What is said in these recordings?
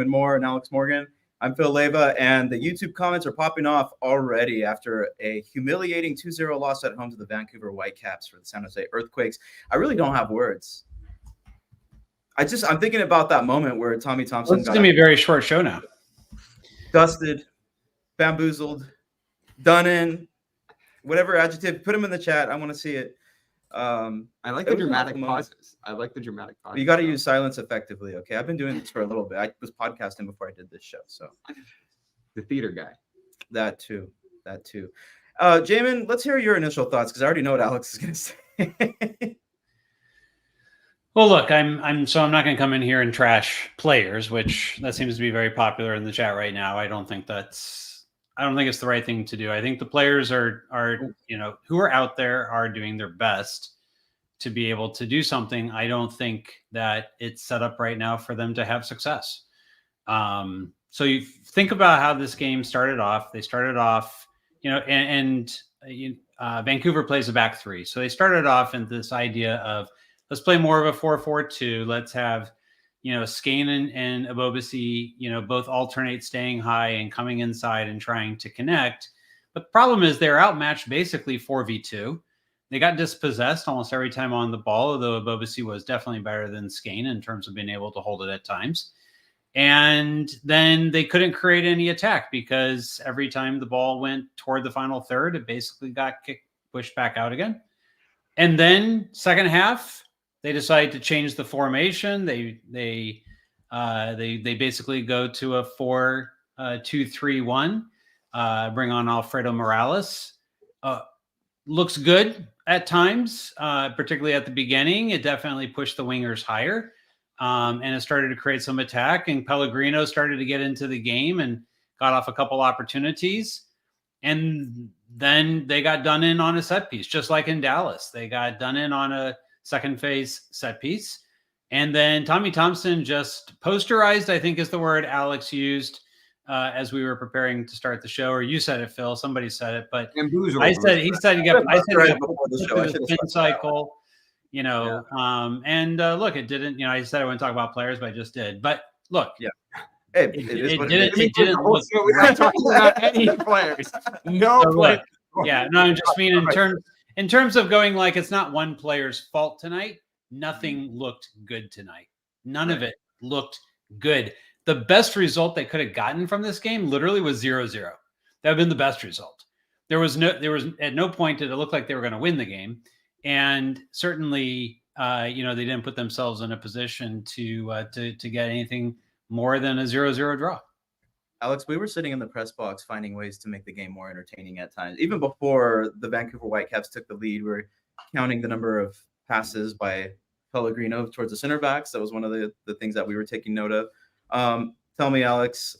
Moore and Alex Morgan. I'm Phil Leva, and the YouTube comments are popping off already after a humiliating 2-0 loss at home to the Vancouver Whitecaps for the San Jose Earthquakes. I really don't have words. I'm thinking about that moment where Tommy Thompson It's going to be a very short show now. Dusted, bamboozled, done in, whatever adjective, put them in the chat. I want to see it. I like the dramatic pauses. I like the dramatic pauses. You got to use silence effectively, okay? I've been doing this for a little bit. I was podcasting before I did this show, so. The theater guy. That too. Jamin, let's hear your initial thoughts, because I already know what Alex is going to say. Well, look, I'm not going to come in here and trash players, which that seems to be very popular in the chat right now. I don't think it's the right thing to do. I think the players are who are out there are doing their best to be able to do something. I don't think that it's set up right now for them to have success. So you think about how this game started off. They started off, Vancouver plays a back three. So they started off in this idea of, let's play more of a 4-4-2. Let's have, Skane and Abobasi, both alternate staying high and coming inside and trying to connect. But the problem is they're outmatched basically 4v2. They got dispossessed almost every time on the ball, although Abobasi was definitely better than Skane in terms of being able to hold it at times. And then they couldn't create any attack because every time the ball went toward the final third, it basically got pushed back out again. And then second half, they decide to change the formation. They basically go to a 4-2-3-1. Bring on Alfredo Morales. Looks good at times, particularly at the beginning. It definitely pushed the wingers higher, and it started to create some attack. And Pellegrino started to get into the game and got off a couple opportunities. And then they got done in on a set piece, just like in Dallas. They got done in on a second phase set piece. And then Tommy Thompson just posterized, I think is the word Alex used as we were preparing to start the show, or you said it, Phil, somebody said it, but he said you got the spin cycle, and look, it didn't, I said I wouldn't talk about players, but I just did. But look, Hey, it didn't look. We're not talking about any players. No players. Yeah, no, I just mean in terms of going like it's not one player's fault tonight. Nothing looked good tonight. None of it looked good. The best result they could have gotten from this game literally was 0-0. That would have been the best result. There was at no point did it look like they were going to win the game, and certainly, they didn't put themselves in a position to get anything more than a 0-0 draw. Alex, we were sitting in the press box finding ways to make the game more entertaining at times. Even before the Vancouver Whitecaps took the lead, we were counting the number of passes by Pellegrino towards the center backs. That was one of the things that we were taking note of. Tell me, Alex,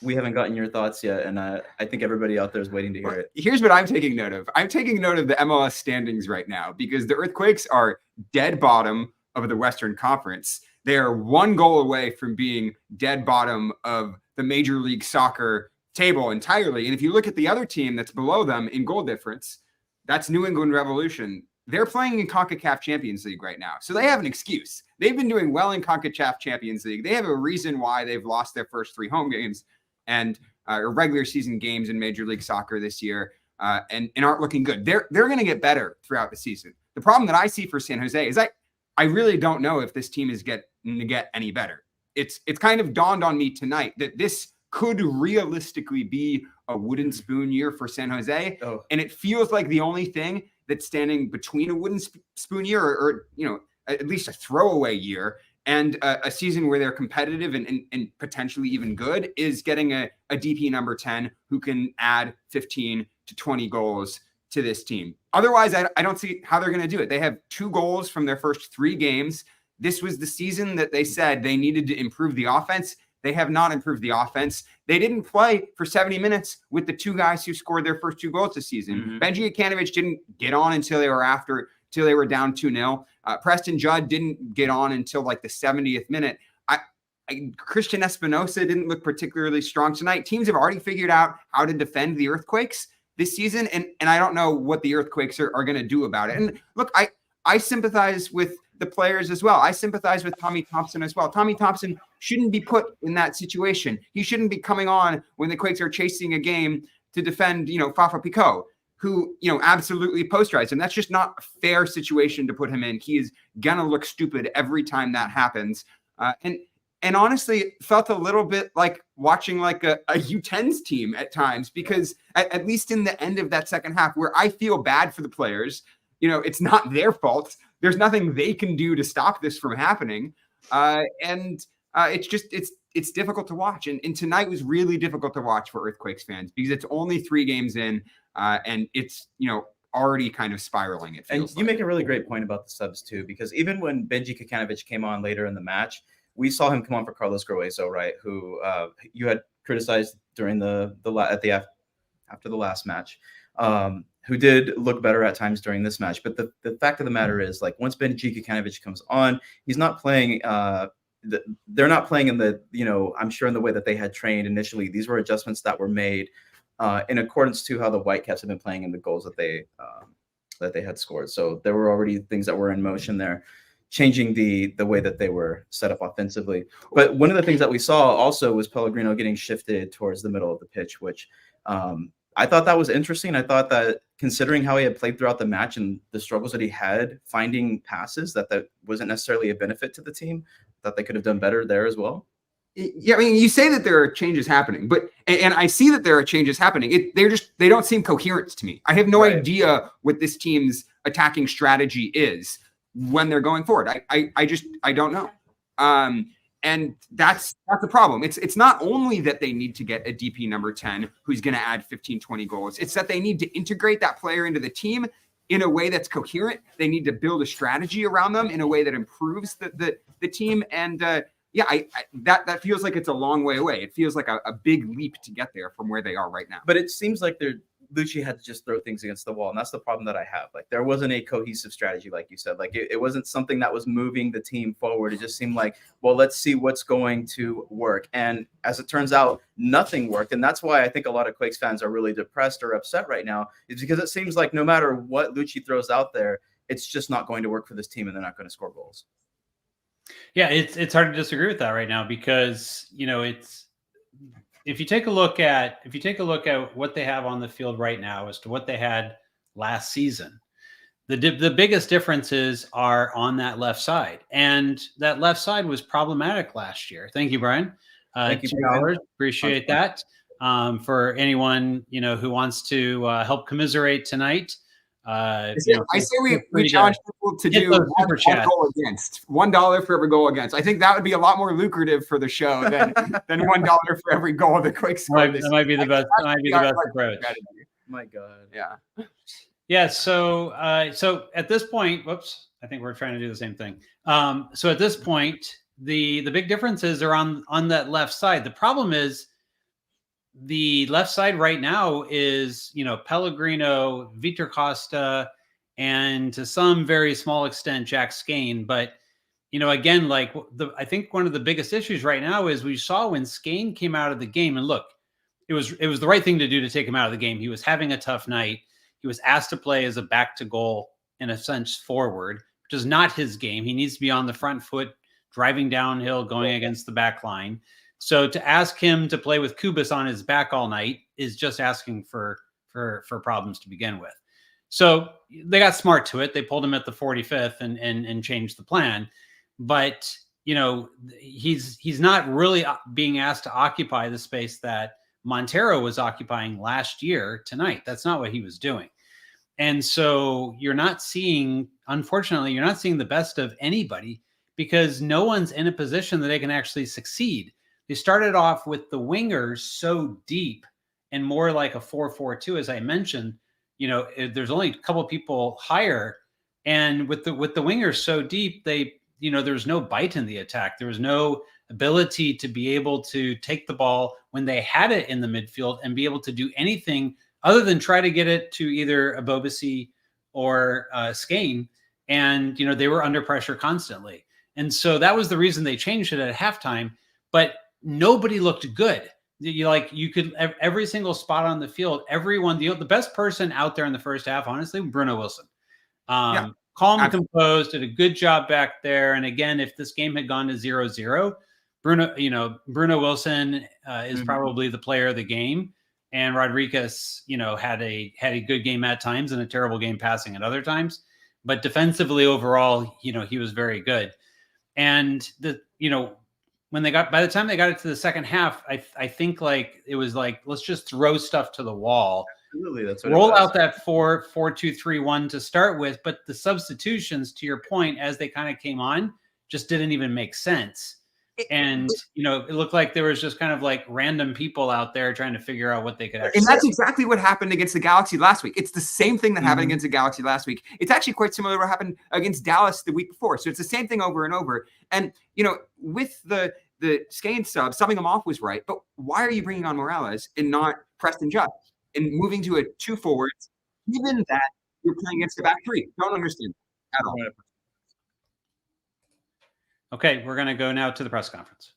we haven't gotten your thoughts yet, and I think everybody out there is waiting to hear it. Here's what I'm taking note of. I'm taking note of the MLS standings right now because the Earthquakes are dead bottom of the Western Conference. They are one goal away from being dead bottom of the Major League Soccer table entirely. And if you look at the other team that's below them in goal difference, that's New England Revolution. They're playing in CONCACAF Champions League right now. So they have an excuse. They've been doing well in CONCACAF Champions League. They have a reason why they've lost their first 3 home games and regular season games in Major League Soccer this year and aren't looking good. They're going to get better throughout the season. The problem that I see for San Jose is I really don't know if this team is going to get any better. It's kind of dawned on me tonight that this could realistically be a wooden spoon year for San Jose. Oh. And it feels like the only thing that's standing between a wooden spoon year or at least a throwaway year and a season where they're competitive and potentially even good is getting a DP number 10 who can add 15 to 20 goals to this team. Otherwise, I don't see how they're going to do it. They have 2 goals from their first 3 games. This was the season that they said they needed to improve the offense. They have not improved the offense. They didn't play for 70 minutes with the 2 guys who scored their first 2 goals this season. Mm-hmm. Benji Ikanovich didn't get on until they were down 2-0. Preston Judd didn't get on until like the 70th minute. Christian Espinosa didn't look particularly strong tonight. Teams have already figured out how to defend the Earthquakes this season, and I don't know what the Earthquakes are going to do about it. And look, I sympathize with the players as well. I sympathize with Tommy Thompson as well. Tommy Thompson shouldn't be put in that situation. He shouldn't be coming on when the Quakes are chasing a game to defend, Fafa Picault, who, absolutely posterized him. That's just not a fair situation to put him in. He is gonna look stupid every time that happens. And honestly, felt a little bit like watching like a U10s team at times, because at least in the end of that second half, where I feel bad for the players, it's not their fault. There's nothing they can do to stop this from happening. It's difficult to watch. And tonight was really difficult to watch for Earthquakes fans because it's only 3 games in, and it's, already kind of spiraling. It feels and you make a really great point about the subs too, because even when Benji Kikanovic came on later in the match, we saw him come on for Carlos Grueso, right? Who you had criticized during after the last match, who did look better at times during this match. But the fact of the matter is, like, once Benji Kikanovic comes on, he's not playing. They're not playing in the, I'm sure in the way that they had trained initially. These were adjustments that were made in accordance to how the Whitecaps have been playing and the goals that they had scored. So there were already things that were in motion there, changing the way that they were set up offensively. But one of the things that we saw also was Pellegrino getting shifted towards the middle of the pitch, which I thought that was interesting. I thought that, considering how he had played throughout the match and the struggles that he had finding passes, that wasn't necessarily a benefit to the team, that they could have done better there as well. Yeah, I mean, you say that there are changes happening, and I see that there are changes happening. They don't seem coherent to me. I have no idea what this team's attacking strategy is when they're going forward. I don't know. And that's the problem. It's not only that they need to get a DP number 10 who's going to add 15, 20 goals. It's that they need to integrate that player into the team in a way that's coherent. They need to build a strategy around them in a way that improves the team. And that feels like it's a long way away. It feels like a big leap to get there from where they are right now. But it seems like Lucci had to just throw things against the wall. And that's the problem that I have. Like, there wasn't a cohesive strategy, like you said. Like, it wasn't something that was moving the team forward. It just seemed like, well, let's see what's going to work. And as it turns out, nothing worked. And that's why I think a lot of Quakes fans are really depressed or upset right now, is because it seems like no matter what Lucci throws out there, it's just not going to work for this team, and they're not going to score goals. Yeah, it's hard to disagree with that right now, because if you take a look at what they have on the field right now as to what they had last season, the biggest differences are on that left side, and that left side was problematic last year. Thank you, Brian. Thank you, $2. Appreciate that. For anyone who wants to help commiserate tonight. I say we challenge people to do one goal against. $1 for every goal against. I think that would be a lot more lucrative for the show than $1 for every goal the Quakes score. That might be the best. That might be the best approach. My God. Yeah. Yeah. So at this point, whoops, I think we're trying to do the same thing. So at this point, the big differences are on that left side. The problem is, the left side right now is, Pellegrino, Vitor Costa, and to some very small extent, Jack Skane. But, again, I think one of the biggest issues right now is we saw when Skane came out of the game, and look, it was the right thing to do to take him out of the game. He was having a tough night. He was asked to play as a back to goal, in a sense, forward, which is not his game. He needs to be on the front foot, driving downhill, going against the back line. So to ask him to play with Kubas on his back all night is just asking for problems to begin with. So they got smart to it. They pulled him at the 45th and changed the plan. But, he's not really being asked to occupy the space that Montero was occupying last year tonight. That's not what he was doing. And so unfortunately, you're not seeing the best of anybody, because no one's in a position that they can actually succeed. They started off with the wingers so deep and more like a 4-4-2, as I mentioned. There's only a couple of people higher, and with the wingers so deep, there's no bite in the attack. There was no ability to be able to take the ball when they had it in the midfield and be able to do anything other than try to get it to either Abobasi or Skane. And they were under pressure constantly, and so that was the reason they changed it at halftime. But nobody looked good. You could, every single spot on the field, everyone, the best person out there in the first half, honestly, Bruno Wilson. Calm and composed, did a good job back there. And again, if this game had gone to 0-0, Bruno Wilson is Mhm. probably the player of the game, and Rodriguez, had a good game at times and a terrible game passing at other times, but defensively overall, he was very good. And by the time they got it to the second half, I think like it was like, let's just throw stuff to the wall. Absolutely, that's what Roll it was. out that 4-2-3-1 to start with, but the substitutions, to your point, as they kind of came on, just didn't even make sense. And it looked like there was just kind of like random people out there trying to figure out what they could actually. And that's exactly what happened against the Galaxy last week. It's the same thing that happened Mhm. against the Galaxy last week. It's actually quite similar to what happened against Dallas the week before. So it's the same thing over and over. And with the Skane subbing them off was right. But why are you bringing on Morales and not Preston Judd and moving to a 2 forwards, given that you're playing against the back three? Don't understand at all. Okay, we're going to go now to the press conference.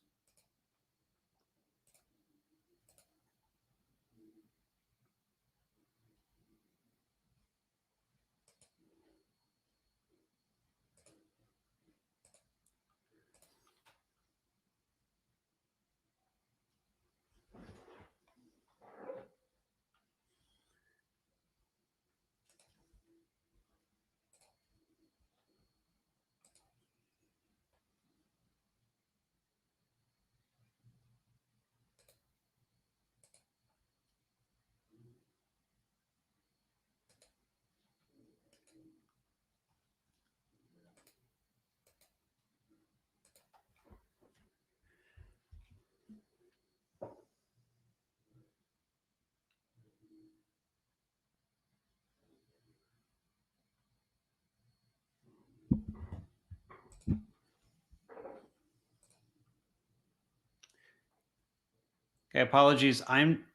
Okay, apologies. I'm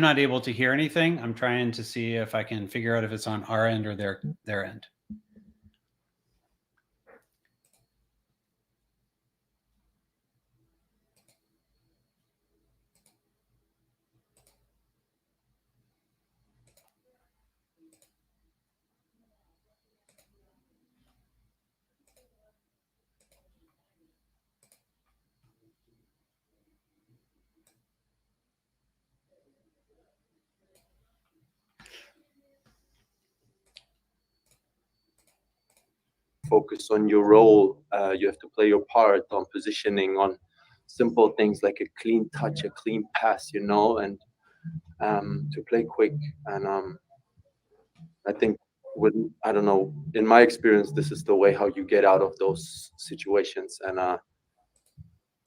not able to hear anything. I'm trying to see if I can figure out if it's on our end or their end. Focus on your role. You have to play your part on positioning, on simple things like a clean touch, a clean pass, and to play quick. And I think I don't know, in my experience, this is the way how you get out of those situations. And I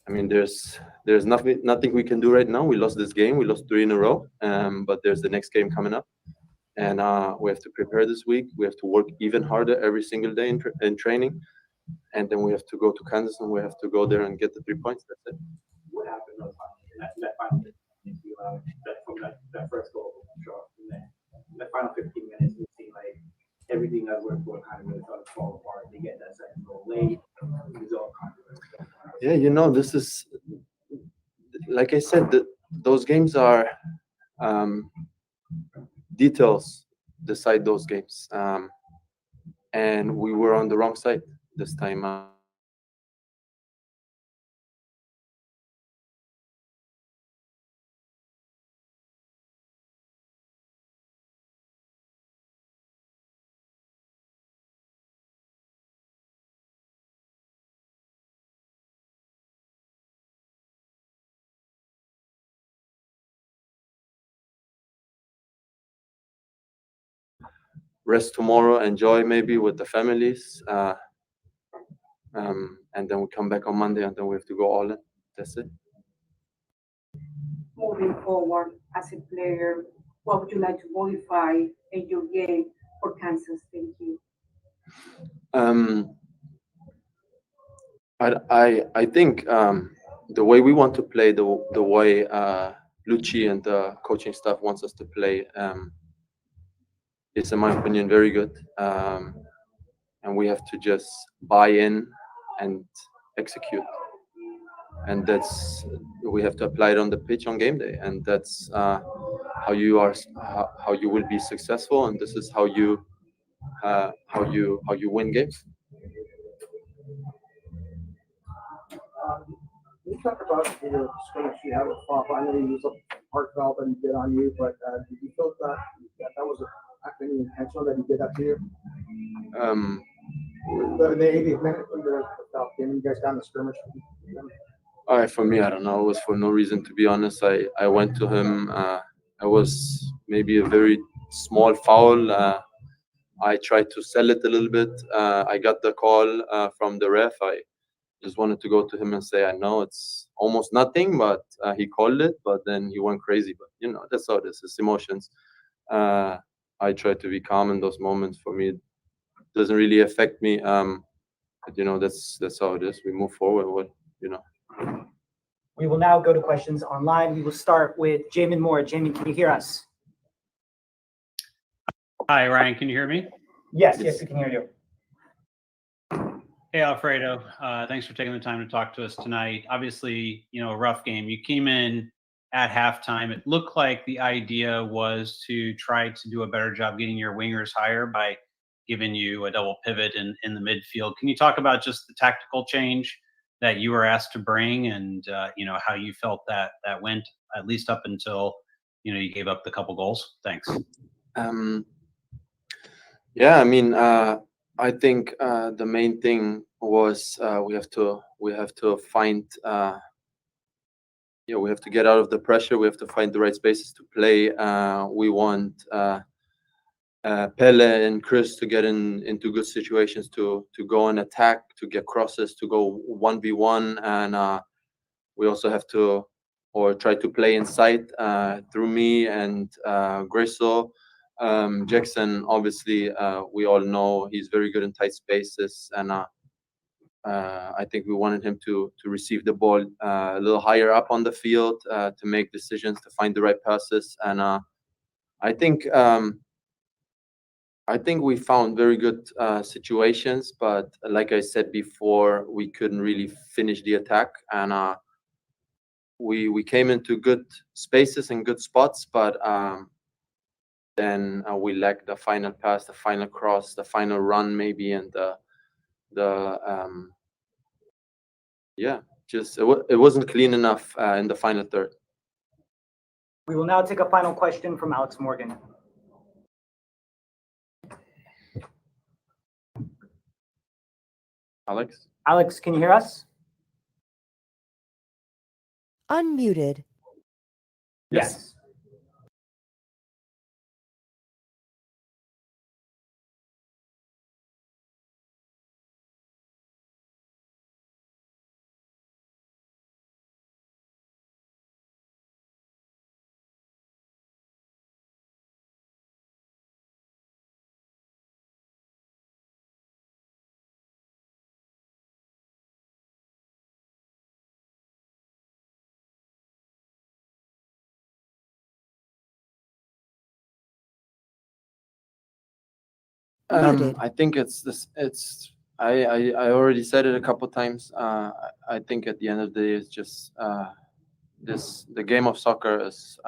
mean, there's nothing we can do right now. We lost this game. We lost 3 in a row. But there's the next game coming up. And we have to prepare this week. We have to work even harder every single day in training. And then we have to go to Kansas and we have to go there and get the 3 points. That's it. What happened in that final 15 minutes? That first goal, that final 15 minutes, it seemed like everything that worked for kind of really started to fall apart. They get that second goal late. It was all controversial. Yeah, this is, like I said, those games are details decide those games. And we were on the wrong side this time. Rest tomorrow, enjoy maybe with the families, and then we come back on Monday, and then we have to go all in. That's it. Moving forward as a player, what would you like to modify in your game for Kansas? Thank you. I think the way we want to play, the way Lucci and the coaching staff wants us to play, is, in my opinion, very good. And we have to just buy in and execute. And we have to apply it on the pitch on game day. And that's how you will be successful. And this is how you how you win games. Can you talk about the scrimmage you had with Fop? I know you used a heart valve that he did on you, but did you feel that was any intentional that he did that to you? Um, In the 80th minute when the Fop came, you guys down the scrimmage. for me, I don't know. It was for no reason, to be honest. I went to him. It was maybe a very small foul. I tried to sell it a little bit. I got the call from the ref. I just wanted to go to him and say, I know it's almost nothing, but he called it. But then he went crazy. But that's how it is. It's emotions. I try to be calm in those moments. For me, it doesn't really affect me. But that's how it is. We move forward. We will now go to questions online. We will start with Jamin Moore. Jamin, can you hear us? Hi, Ryan. Can you hear me? Yes, we can hear you. Hey, Alfredo. Thanks for taking the time to talk to us tonight. Obviously, a rough game. You came in at halftime. It looked like the idea was to try to do a better job getting your wingers higher by giving you a double pivot in the midfield. Can you talk about just the tactical change that you were asked to bring and, how you felt that went, at least up until, you gave up the couple goals? Thanks. Yeah, I mean, I think the main thing was we have to find we have to get out of the pressure. We have to find the right spaces to play. We want Pele and Chris to get into good situations to go and attack, to get crosses, to go 1v1, and we also have to try to play inside through me and Griso. Jackson, obviously, we all know he's very good in tight spaces, and I think we wanted him to receive the ball a little higher up on the field, to make decisions, to find the right passes, and I think we found very good situations, but like I said before, we couldn't really finish the attack, and we came into good spaces and good spots, but then we lacked the final pass, the final cross, the final run, maybe, and it wasn't clean enough in the final third. We will now take a final question from Alex Morgan. Alex, can you hear us? Unmuted. Yes. I think it's this. I already said it a couple times. I think at the end of the day, it's just the game of soccer is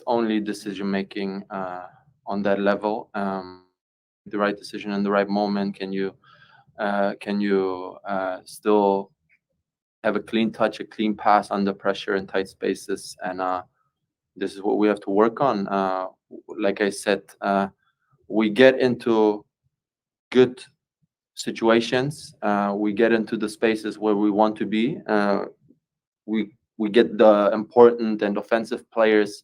only decision making on that level. The right decision in the right moment. Can you still have a clean touch, a clean pass under pressure in tight spaces? And this is what we have to work on. Like I said, we get into good situations. We get into the spaces where we want to be. We get the important and offensive players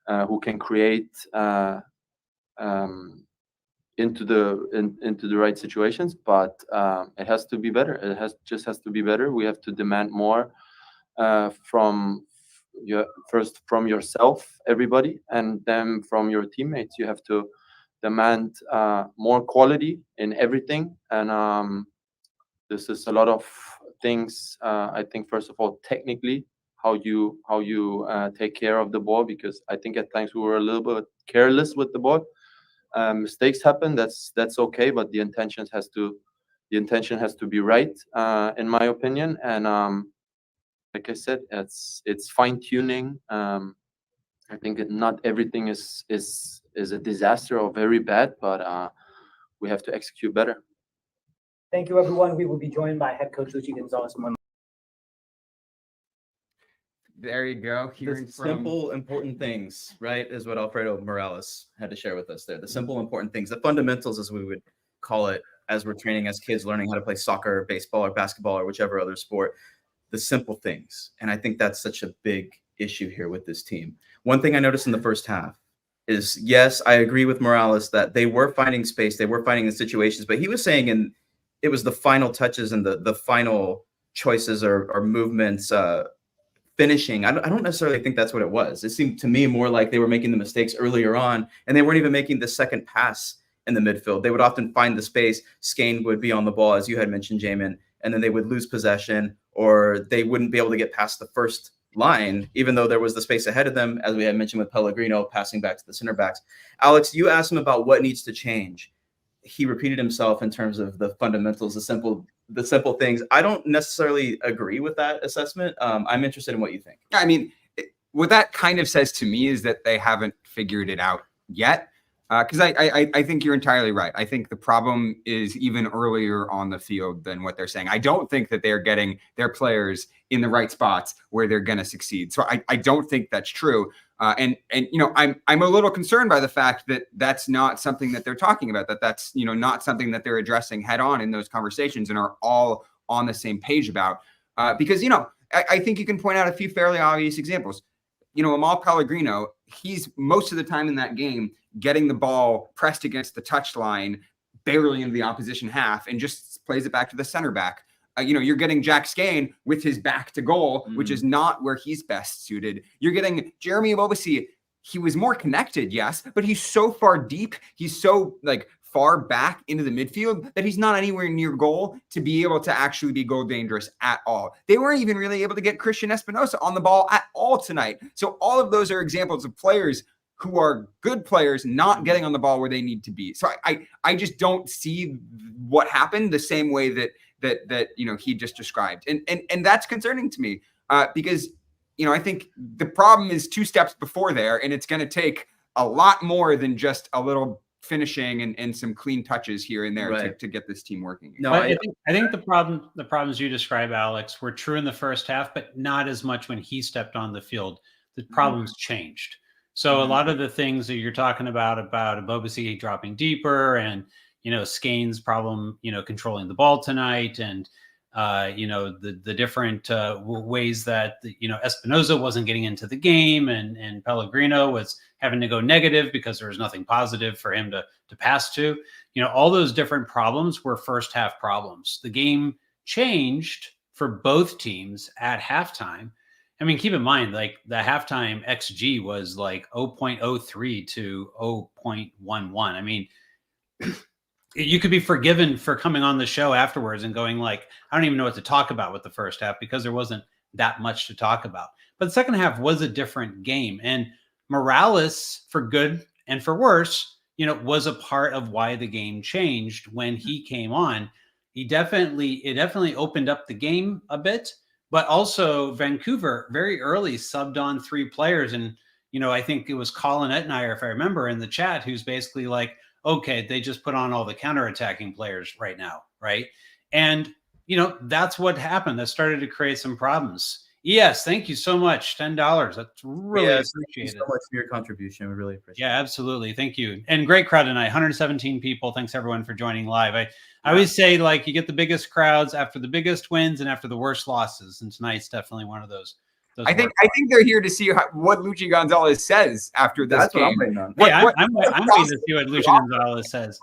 who can create into the right situations. But it has to be better. It has to be better. We have to demand more from yourself, everybody, and then from your teammates. You have to demand more quality in everything, and this is a lot of things. I think first of all, technically, how you take care of the ball, because I think at times we were a little bit careless with the ball. Mistakes happen. That's okay, but the intention has to be right, in my opinion. And like I said, it's fine tuning. I think that not everything is is a disaster or very bad, but we have to execute better. Thank you, everyone. We will be joined by head coach Luchi Gonzalez. There you go. The Hearing from simple, important things, right, is what Alfredo Morales had to share with us there. The simple, important things, the fundamentals, as we would call it, as we're training as kids, learning how to play soccer, baseball, or basketball, or whichever other sport, the simple things. And I think that's such a big issue here with this team. One thing I noticed in the first half is, yes, I agree with Morales that they were finding space, they were finding the situations, but he was saying it was the final touches and the final choices or movements, finishing. I don't necessarily think that's what it was. It seemed to me more like they were making the mistakes earlier on, and they weren't even making the second pass in the midfield. They would often find the space. Skane would be on the ball, as you had mentioned, Jamin, and then they would lose possession, or they wouldn't be able to get past the first line, even though there was the space ahead of them, as we had mentioned with Pellegrino passing back to the center backs. Alex, you asked him about what needs to change. He repeated himself in terms of the fundamentals, the simple things. I don't necessarily agree with that assessment. I'm interested in what you think. I mean, what that kind of says to me is that they haven't figured it out yet. Because I think you're entirely right. I think the problem is even earlier on the field than what they're saying. I don't think that they're getting their players in the right spots where they're going to succeed. So I don't think that's true. And you know, I'm a little concerned by the fact that that's not something that they're talking about. That's you know not something that they're addressing head on in those conversations and are all on the same page about. Because you know, I think you can point out a few fairly obvious examples. You know, Amal Pellegrino, he's most of the time in that game getting the ball pressed against the touchline, barely into the opposition half, and just plays it back to the center back. You know, you're getting Jack Skane with his back to goal, which is not where he's best suited. You're getting Jeremy Obasi. He was more connected, yes, but he's so far deep. He's so like far back into the midfield that he's not anywhere near goal to be able to actually be goal dangerous at all. They weren't even really able to get Christian Espinosa on the ball at all tonight. So all of those are examples of players who are good players not getting on the ball where they need to be. So I just don't see what happened the same way that you know he just described, and that's concerning to me because you know I think the problem is two steps before there, and it's going to take a lot more than just a little finishing and some clean touches here and there to get this team working. No, I think the problems you describe, Alex, were true in the first half, but not as much when he stepped on the field. The problems changed. So a lot of the things that you're talking about Obasi dropping deeper and, you know, Skane's problem, you know, controlling the ball tonight and, you know, the different ways that, you know, Espinosa wasn't getting into the game and Pellegrino was having to go negative because there was nothing positive for him to pass to. You know, all those different problems were first half problems. The game changed for both teams at halftime. I mean, keep in mind, like the halftime XG was like 0.03 to 0.11. I mean, you could be forgiven for coming on the show afterwards and going like, I don't even know what to talk about with the first half because there wasn't that much to talk about. But the second half was a different game. And Morales, for good and for worse, you know, was a part of why the game changed when he came on. It definitely opened up the game a bit. But also Vancouver very early subbed on 3 players. And, you know, I think it was Colin Etnier, if I remember in the chat, who's basically like, okay, they just put on all the counterattacking players right now. Right. And, you know, that's what happened. That started to create some problems. Yes. Thank you so much. $10. That's really appreciated. Thank you so much for your contribution. We really appreciate it. Yeah, absolutely. Thank you. And great crowd tonight. 117 people. Thanks everyone for joining live. I always say like you get the biggest crowds after the biggest wins and after the worst losses. And tonight's definitely one of those. I think they're here to see what Luchi Gonzalez says after this game. What I'm waiting on. I'm waiting to see what Luchi Gonzalez says.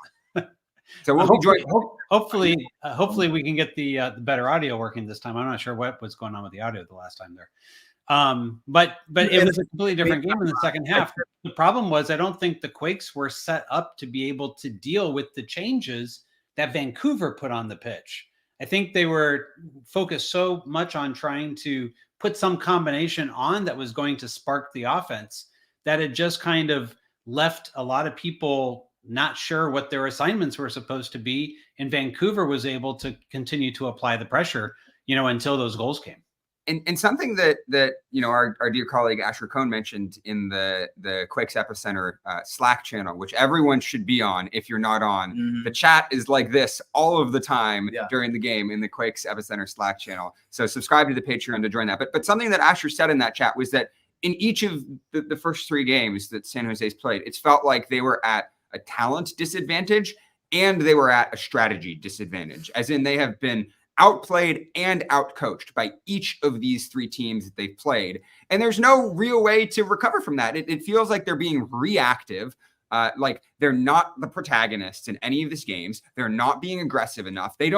So we'll be joined. Hopefully we can get the better audio working this time. I'm not sure what was going on with the audio the last time there. But it was a completely different game in the second half. The problem was I don't think the Quakes were set up to be able to deal with the changes that Vancouver put on the pitch. I think they were focused so much on trying to put some combination on that was going to spark the offense that it just kind of left a lot of people not sure what their assignments were supposed to be. And Vancouver was able to continue to apply the pressure, you know, until those goals came. And something that our dear colleague Asher Cohn mentioned in the Quakes Epicenter Slack channel, which everyone should be on if you're not on. Mhm. The chat is like this all of the time Yeah. during the game in the Quakes Epicenter Slack channel. So subscribe to the Patreon to join that. But something that Asher said in that chat was that in each of the first 3 games that San Jose's played, it's felt like they were at a talent disadvantage and they were at a strategy disadvantage, as in they have been outplayed and outcoached by each of these 3 teams that they've played. And there's no real way to recover from that. It feels like they're being reactive. Like they're not the protagonists in any of these games. They're not being aggressive enough. They're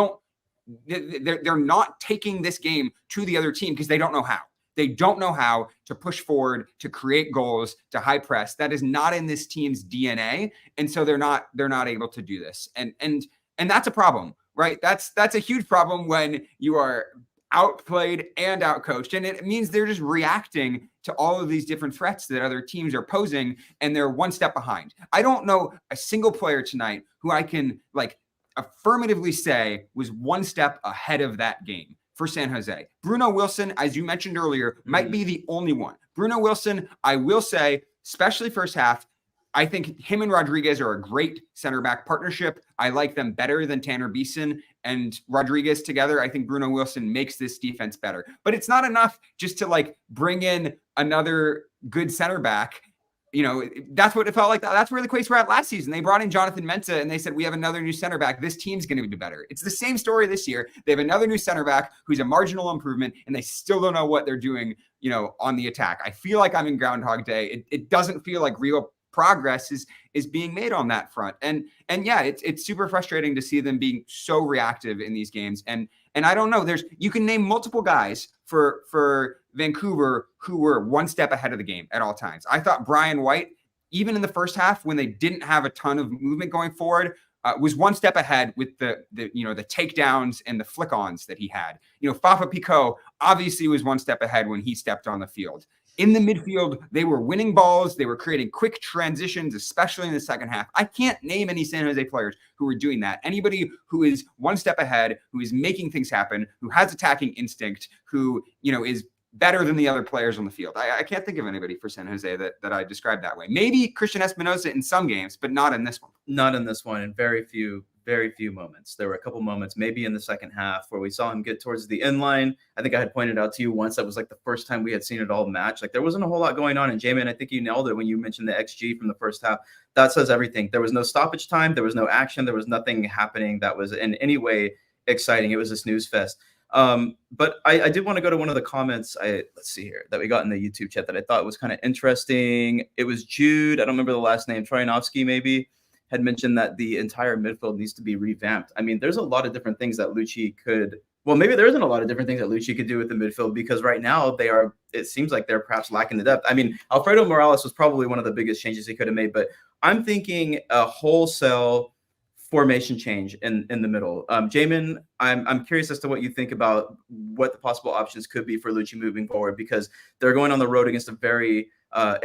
not taking this game to the other team because they don't know how. They don't know how to push forward, to create goals, to high press. That is not in this team's DNA. And so they're not able to do this. And that's a problem, right? That's a huge problem when you are outplayed and outcoached. And it means they're just reacting to all of these different threats that other teams are posing, and they're one step behind. I don't know a single player tonight who I can affirmatively say was one step ahead of that game for San Jose. Bruno Wilson, as you mentioned earlier, might be the only one. Bruno Wilson, I will say, especially first half, I think him and Rodriguez are a great center back partnership. I like them better than Tanner Beeson and Rodriguez together. I think Bruno Wilson makes this defense better. But it's not enough just to bring in another good center back. That's what it felt like. That's where the Quakes were at last season. They brought in Jonathan Mensah and they said, we have another new center back. This team's going to be better. It's the same story this year. They have another new center back who's a marginal improvement, and they still don't know what they're doing, on the attack. I feel like I'm in Groundhog Day. It doesn't feel like real progress is being made on that front. And yeah, it's super frustrating to see them being so reactive in these games. And I don't know, you can name multiple guys for Vancouver who were one step ahead of the game at all times. I thought Brian White, even in the first half when they didn't have a ton of movement going forward, was one step ahead with the takedowns and the flick-ons that he had. Fafa Picault obviously was one step ahead when he stepped on the field. In the midfield, they were winning balls. They were creating quick transitions, especially in the second half. I can't name any San Jose players who were doing that. Anybody who is one step ahead, who is making things happen, who has attacking instinct, who, is better than the other players on the field. I can't think of anybody for San Jose that I described that way. Maybe Christian Espinosa in some games, but not in this one. Not in this one, and very few moments. There were a couple moments, maybe in the second half, where we saw him get towards the end line. I think I had pointed out to you once that was the first time we had seen it all match. There wasn't a whole lot going on. And Jamin, I think you nailed it when you mentioned the XG from the first half. That says everything. There was no stoppage time. There was no action. There was nothing happening that was in any way exciting. It was a snooze fest. But I did want to go to one of the comments let's see here that we got in the YouTube chat that I thought was kind of interesting. It was Jude. I don't remember the last name. Troyanovsky maybe had mentioned that the entire midfield needs to be revamped. I mean, there's a lot of different things that Lucci could. Well, maybe there isn't a lot of different things that Lucci could do with the midfield, because right now it seems like they're perhaps lacking the depth. I mean, Alfredo Morales was probably one of the biggest changes he could have made, but I'm thinking a wholesale formation change in the middle. Jamin, I'm curious as to what you think about what the possible options could be for Lucci moving forward, because they're going on the road against a very, I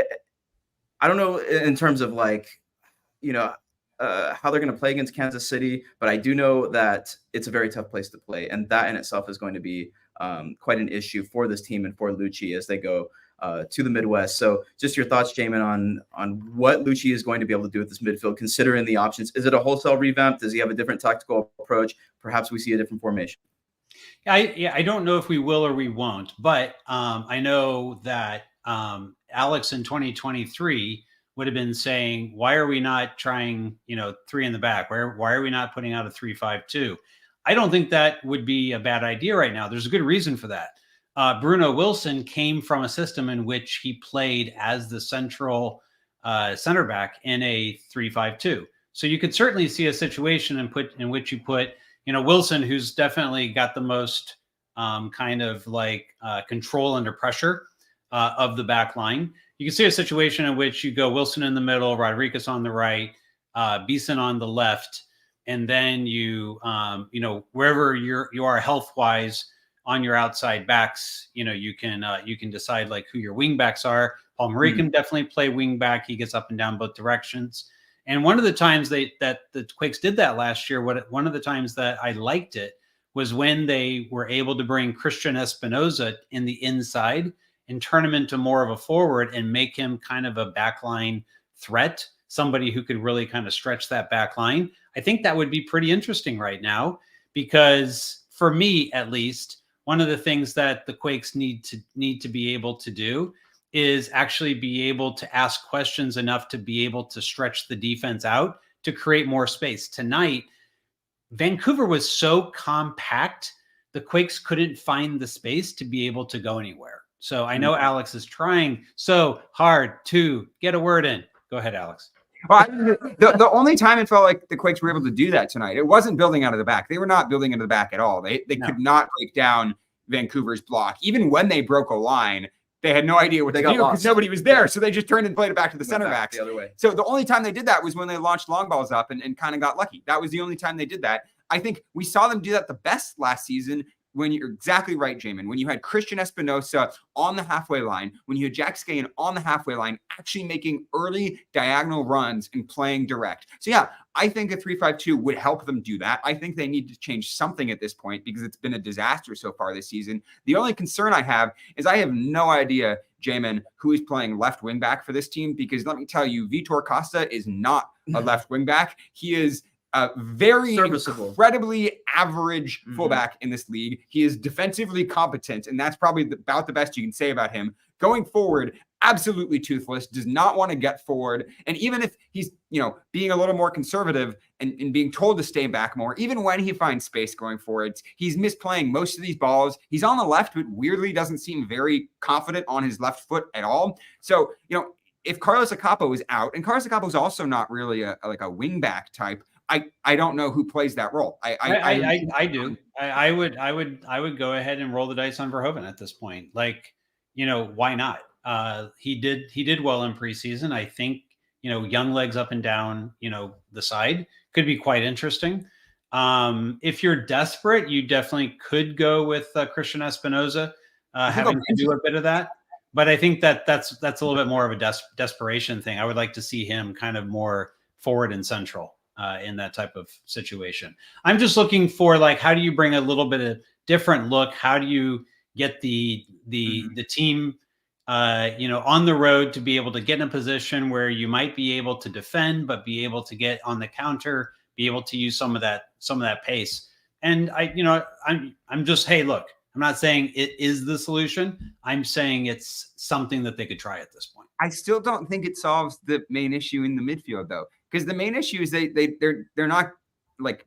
don't know in terms of how they're going to play against Kansas City, but I do know that it's a very tough place to play, and that in itself is going to be quite an issue for this team and for Lucci as they go to the Midwest. So just your thoughts, Jamin, on what Lucci is going to be able to do with this midfield, considering the options. Is it a wholesale revamp? Does he have a different tactical approach? Perhaps we see a different formation. I don't know if we will or we won't, but I know that Alex in 2023 would have been saying, why are we not trying, 3 in the back? Why are we not putting out a 3-5-2? I don't think that would be a bad idea right now. There's a good reason for that. Bruno Wilson came from a system in which he played as the central center back in a 3-5-2. So you could certainly see a situation in which you put, Wilson, who's definitely got the most control under pressure of the back line. You can see a situation in which you go Wilson in the middle, Rodriguez on the right, Beeson on the left, and then you wherever you are health wise on your outside backs, you can decide who your wing backs are. Paul Marie can definitely play wing back. He gets up and down both directions. And one of the times that the Quakes did that last year, one of the times that I liked it was when they were able to bring Christian Espinoza in the inside and turn him into more of a forward and make him kind of a backline threat, somebody who could really kind of stretch that back line. I think that would be pretty interesting right now, because for me, at least, one of the things that the Quakes need to be able to do is actually be able to ask questions enough to be able to stretch the defense out to create more space. Tonight, Vancouver was so compact, the Quakes couldn't find the space to be able to go anywhere. So I know Alex is trying so hard to get a word in. Go ahead, Alex. Well, the only time it felt like the Quakes were able to do that tonight, it wasn't building out of the back. They were not building into the back at all. They could not break down Vancouver's block. Even when they broke a line, they had no idea what to do because nobody was there. So they just turned and played it back to the center backs. The other way. So the only time they did that was when they launched long balls up and kind of got lucky. That was the only time they did that. I think we saw them do that the best last season, when you're exactly right, Jamin, when you had Christian Espinoza on the halfway line, when you had Jack Skahan on the halfway line, actually making early diagonal runs and playing direct. So yeah, I think a 3-5-2 would help them do that. I think they need to change something at this point because it's been a disaster so far this season. The only concern I have is I have no idea, Jamin, who is playing left wing back for this team, because let me tell you, Vitor Costa is not a left wing back. He is a very incredibly average fullback in this league. He is defensively competent, and that's probably about the best you can say about him. Going forward, absolutely toothless, does not want to get forward. And even if he's, being a little more conservative and being told to stay back more, even when he finds space going forward, he's misplaying most of these balls. He's on the left, but weirdly doesn't seem very confident on his left foot at all. So, if Carlos Acapo is out, and Carlos Acapo is also not really a wing back type, I don't know who plays that role. I do. I would go ahead and roll the dice on Verhoeven at this point. Why not? He did well in preseason. I think, young legs up and down, the side could be quite interesting. If you're desperate, you definitely could go with Christian Espinoza, having to do a bit of that. But I think that's a little bit more of a desperation thing. I would like to see him kind of more forward and central in that type of situation. I'm just looking for, how do you bring a little bit of different look? How do you get the team, on the road to be able to get in a position where you might be able to defend, but be able to get on the counter, be able to use some of that pace. And I'm just, hey, look, I'm not saying it is the solution. I'm saying it's something that they could try at this point. I still don't think it solves the main issue in the midfield, though, because the main issue is they're not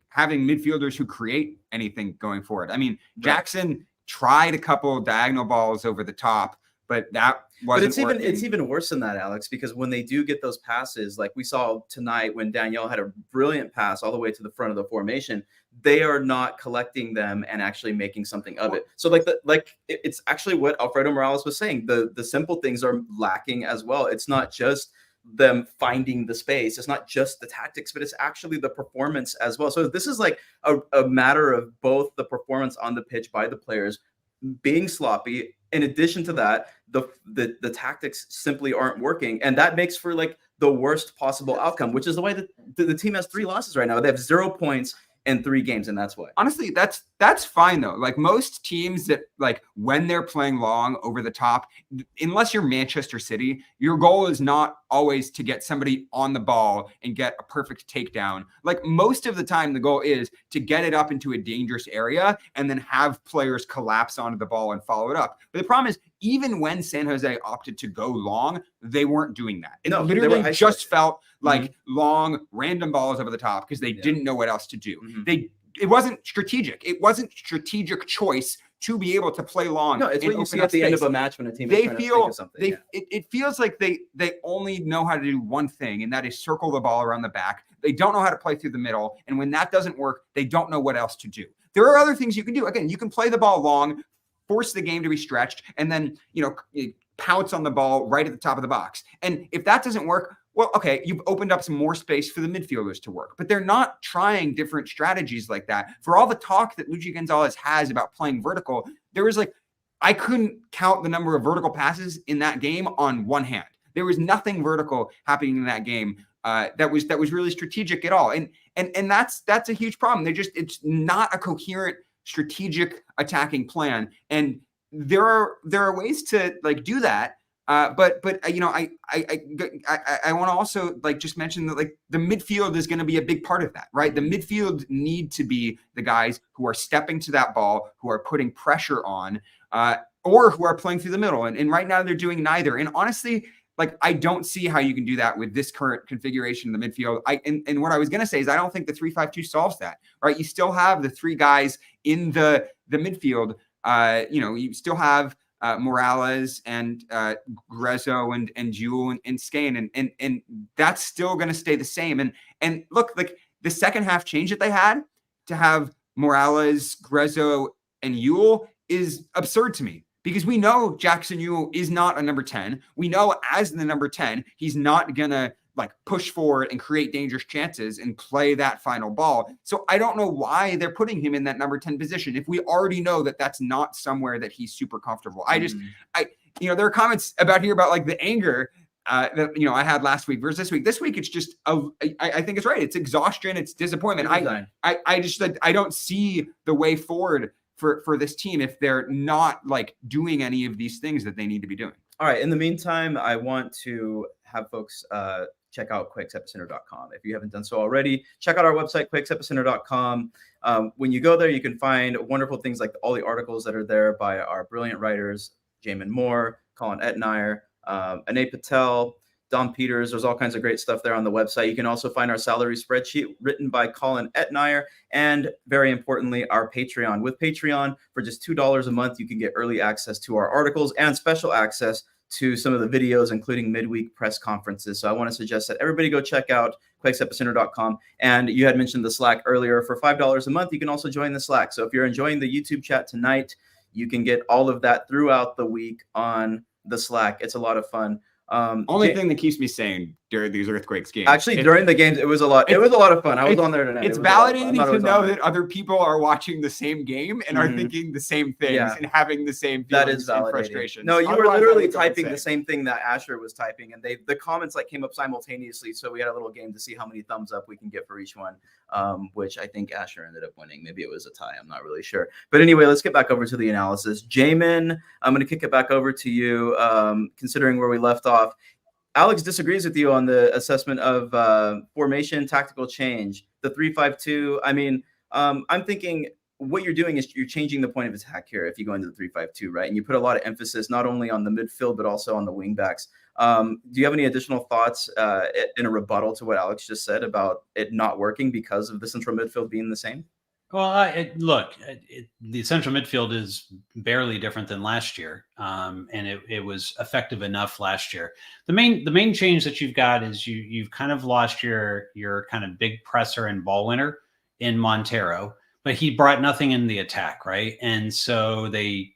having midfielders who create anything going forward. I mean, Jackson tried a couple diagonal balls over the top, but that wasn't working. It's even worse than that, Alex, because when they do get those passes, like we saw tonight when Danielle had a brilliant pass all the way to the front of the formation, they are not collecting them and actually making something of it. So it's actually what Alfredo Morales was saying. The simple things are lacking as well. It's not just them finding the space. It's not just the tactics, but it's actually the performance as well. So this is a matter of both the performance on the pitch by the players being sloppy. In addition to that, the tactics simply aren't working. And that makes for the worst possible outcome, which is the way that the team has 3 losses right now. They have 0 points in 3 games, and that's why. Honestly, that's fine though. Most teams that when they're playing long over the top, unless you're Manchester City, your goal is not always to get somebody on the ball and get a perfect takedown. Most of the time, the goal is to get it up into a dangerous area and then have players collapse onto the ball and follow it up. But the problem is, even when San Jose opted to go long, they weren't doing that. It literally just felt like long, random balls over the top because they didn't know what else to do. It wasn't strategic. It wasn't strategic choice to be able to play long. No, it's what you see at the end of a match when a team is trying to think of something. It feels like they only know how to do one thing, and that is circle the ball around the back. They don't know how to play through the middle, and when that doesn't work, they don't know what else to do. There are other things you can do. Again, you can play the ball long, force the game to be stretched, and then pounce on the ball right at the top of the box. And if that doesn't work, well, okay, you've opened up some more space for the midfielders to work, but they're not trying different strategies like that. For all the talk that Luigi Gonzalez has about playing vertical, there was I couldn't count the number of vertical passes in that game on one hand. There was nothing vertical happening in that game that was really strategic at all. And that's a huge problem. It's not a coherent strategic attacking plan. And there are ways to like do that. But you know, I want to also like just mention that like the midfield is going to be a big part of that, right? The midfield need to be the guys who are stepping to that ball, who are putting pressure on, or who are playing through the middle. And right now they're doing neither. And honestly, like I don't see how you can do that with this current configuration in the midfield. And what I was going to say is I don't think the 3-5-2 solves that, right? You still have the three guys in the midfield. You know, you still have Morales and Grezzo and Jewel and Skane, and that's still going to stay the same. And look, like the second half change that they had to have Morales, Grezzo, and Ewell is absurd to me, because we know Jackson Ewell is not a number 10. We know as the number 10, he's not going to like push forward and create dangerous chances and play that final ball. So I don't know why they're putting him in that number 10 position if we already know that that's not somewhere that he's super comfortable. You know, there are comments about here about like the anger that, you know, I had last week versus this week. This week, it's just, I think it's right. It's exhaustion. It's disappointment. I don't see the way forward for this team if they're not like doing any of these things that they need to be doing. All right. In the meantime, I want to have folks check out quakesepicenter.com. If you haven't done so already, check out our website, quakesepicenter.com. When you go there, you can find wonderful things like all the articles that are there by our brilliant writers, Jamin Moore, Colin Etnier, Anay Patel, Dom Peters. There's all kinds of great stuff there on the website. You can also find our salary spreadsheet written by Colin Etnier, and very importantly, our Patreon. With Patreon, for just $2 a month, you can get early access to our articles and special access to some of the videos, including midweek press conferences. So I want to suggest that everybody go check out quakesepicenter.com. And you had mentioned the Slack earlier. For $5 a month, you can also join the Slack. So if you're enjoying the YouTube chat tonight, you can get all of that throughout the week on the Slack. It's a lot of fun. Only thing that keeps me sane during these Earthquakes games. Actually, during the games, it was a lot. It was a lot of fun. I was on there tonight. It's validating to know that other people are watching the same game and are thinking the same things and having the same feelings and frustrations. No, you were literally typing the same thing that Asher was typing, and the comments like came up simultaneously. So we had a little game to see how many thumbs up we can get for each one, which I think Asher ended up winning. Maybe it was a tie. I'm not really sure. But anyway, let's get back over to the analysis. Jamin, I'm going to kick it back over to you. Considering where we left off, Alex disagrees with you on the assessment of formation, tactical change, the 3-5-2. I mean, I'm thinking what you're doing is you're changing the point of attack here if you go into the 3-5-2, right? And you put a lot of emphasis not only on the midfield, but also on the wing backs. Do you have any additional thoughts in a rebuttal to what Alex just said about it not working because of the central midfield being the same? Well, the central midfield is barely different than last year, and it was effective enough last year. The main change that you've got is you've kind of lost your kind of big presser and ball winner in Montero, but he brought nothing in the attack, right? And so they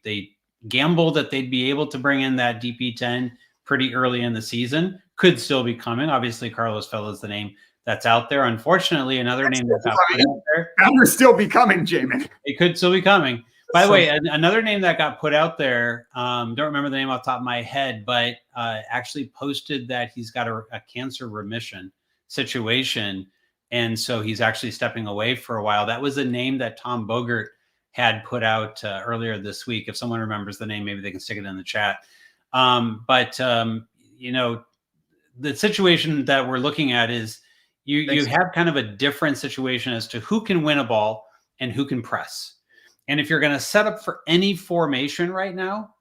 gambled that they'd be able to bring in that DP10 pretty early in the season. Could still be coming. Obviously, Carlos Vela is the name that's out there. Unfortunately, another name that's out there. That would still be coming, Jamin. It could still be coming. By the way, another name that got put out there, don't remember the name off the top of my head, but actually posted that he's got a cancer remission situation. And so he's actually stepping away for a while. That was a name that Tom Bogert had put out earlier this week. If someone remembers the name, maybe they can stick it in the chat. You know, the situation that we're looking at is you have kind of a different situation as to who can win a ball and who can press. And if you're going to set up for any formation right now,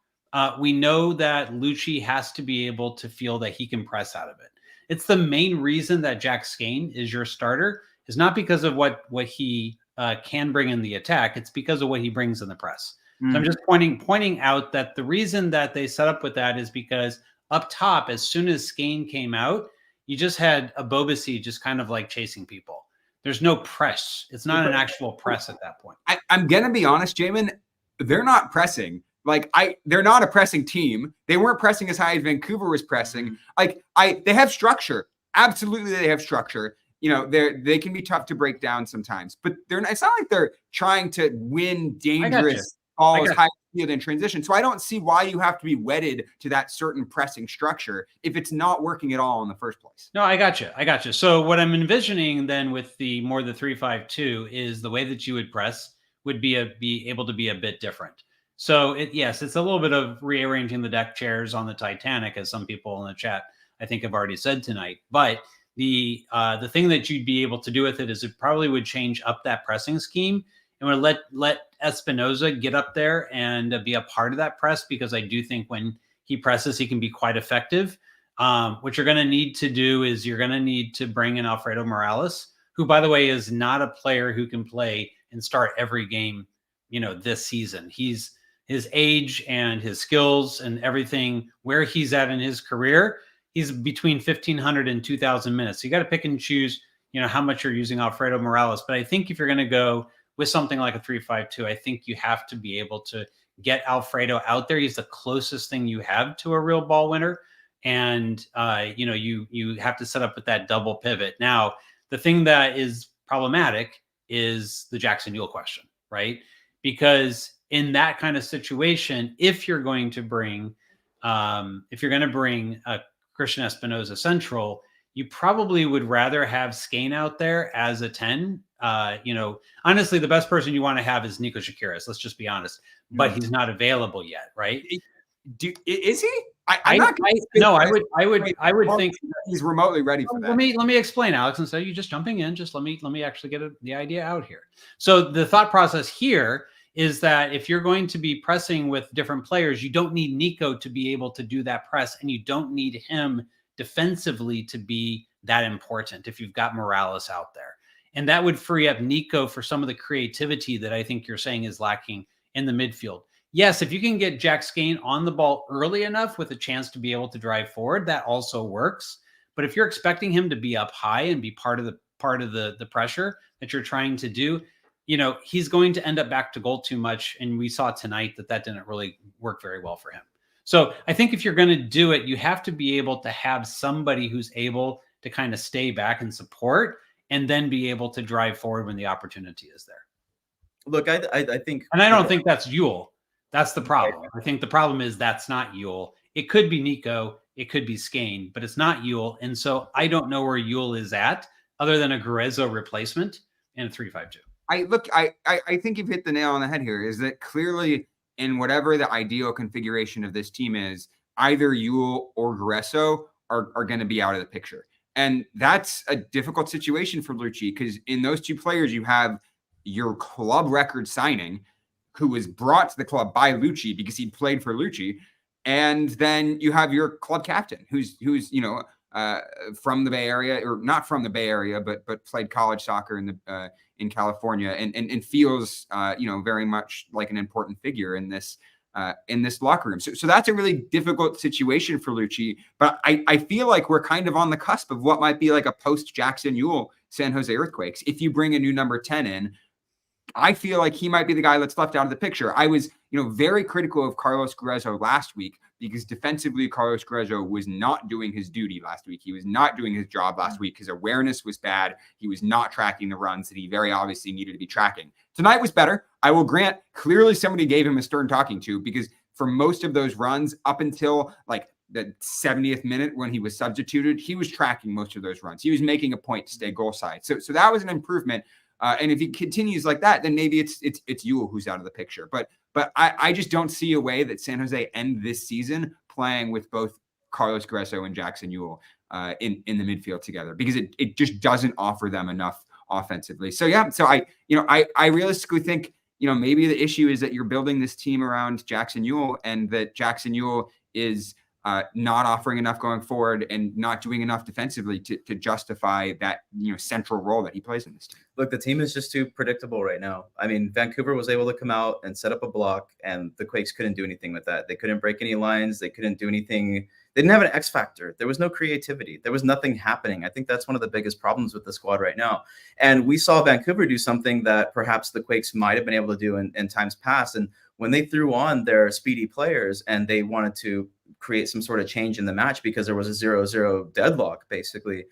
we know that Lucci has to be able to feel that he can press out of it. It's the main reason that Jack Skane is your starter, is not because of what he can bring in the attack. It's because of what he brings in the press. So I'm just pointing out that the reason that they set up with that is because up top, as soon as Skane came out, you just had a Bobasi just kind of like chasing people. There's no press. It's not an actual press at that point. I'm going to be honest, Jamin, they're not pressing. They're not a pressing team. They weren't pressing as high as Vancouver was pressing. They have structure. Absolutely, they have structure. You know, they can be tough to break down sometimes, but it's not like they're trying to win dangerous balls high field in transition. So I don't see why you have to be wedded to that certain pressing structure if it's not working at all in the first place. No, I got you. So what I'm envisioning then with the 3-5-2 is the way that you would press would be able to be a bit different. So yes, it's a little bit of rearranging the deck chairs on the Titanic, as some people in the chat I think have already said tonight. But the thing that you'd be able to do with it is it probably would change up that pressing scheme and would let Espinoza get up there and be a part of that press, because I do think when he presses, he can be quite effective. What you're going to need to do is you're going to need to bring in Alfredo Morales, who, by the way, is not a player who can play and start every game, this season. His age and his skills and everything, where he's at in his career, he's between 1,500 and 2,000 minutes. So you got to pick and choose, how much you're using Alfredo Morales. But I think if you're going to go with something like a 3-5-2, I think you have to be able to get Alfredo out there. He's the closest thing you have to a real ball winner. And, you have to set up with that double pivot. Now, the thing that is problematic is the Jackson Ewell question, right? Because in that kind of situation, if you're going to bring Christian Espinoza central, you probably would rather have Skane out there as a 10. Honestly, the best person you want to have is Nico Shakiris. Let's just be honest, but he's not available yet, right? Is he? I would think he's remotely ready for that. Let me explain, Alex. Instead of you just jumping in, just let me actually get the idea out here. So the thought process here is that if you're going to be pressing with different players, you don't need Nico to be able to do that press, and you don't need him defensively to be that important if you've got Morales out there. And that would free up Nico for some of the creativity that I think you're saying is lacking in the midfield. Yes, if you can get Jack Skane on the ball early enough with a chance to be able to drive forward, that also works. But if you're expecting him to be up high and be part of the pressure that you're trying to do, he's going to end up back to goal too much. And we saw tonight that didn't really work very well for him. So I think if you're going to do it, you have to be able to have somebody who's able to kind of stay back and support, and then be able to drive forward when the opportunity is there. Look, I think, and I don't think that's Ewell. That's the problem. I think the problem is that's not Ewell. It could be Nico, it could be Skane, but it's not Ewell. And so I don't know where Ewell is at, other than a Guerrero replacement in a 3-5-2. I think you've hit the nail on the head here. Is that clearly in whatever the ideal configuration of this team is, either Ewell or Guerrero are going to be out of the picture. And that's a difficult situation for Lucci, because in those two players, you have your club record signing, who was brought to the club by Lucci because he played for Lucci. And then you have your club captain who's from the Bay Area, or not from the Bay Area, but played college soccer in California and feels very much like an important figure in this locker room. So that's a really difficult situation for Lucci. But I feel like we're kind of on the cusp of what might be like a post Jackson Ewell San Jose Earthquakes. If you bring a new number 10 in, I feel like he might be the guy that's left out of the picture. I was, very critical of Carlos Guerrero last week, because defensively, Carlos Guerrero was not doing his duty last week. He was not doing his job last week. His awareness was bad. He was not tracking the runs that he very obviously needed to be tracking. Tonight was better. I will grant, clearly somebody gave him a stern talking to, because for most of those runs up until like the 70th minute when he was substituted, he was tracking most of those runs. He was making a point to stay goal side. So that was an improvement. And if he continues like that, then maybe it's Ewell who's out of the picture. But I just don't see a way that San Jose end this season playing with both Carlos Guerrero and Jackson Ewell in the midfield together, because it just doesn't offer them enough offensively. So yeah, so I realistically think maybe the issue is that you're building this team around Jackson Ewell, and that Jackson Ewell is not offering enough going forward and not doing enough defensively to justify that central role that he plays in this team. Look, the team is just too predictable right now. I mean, Vancouver was able to come out and set up a block, and the Quakes couldn't do anything with that. They couldn't break any lines. They couldn't do anything. They didn't have an X factor. There was no creativity. There was nothing happening. I think that's one of the biggest problems with the squad right now. And we saw Vancouver do something that perhaps the Quakes might have been able to do in times past. And when they threw on their speedy players and they wanted to create some sort of change in the match because there was a 0-0 deadlock, basically,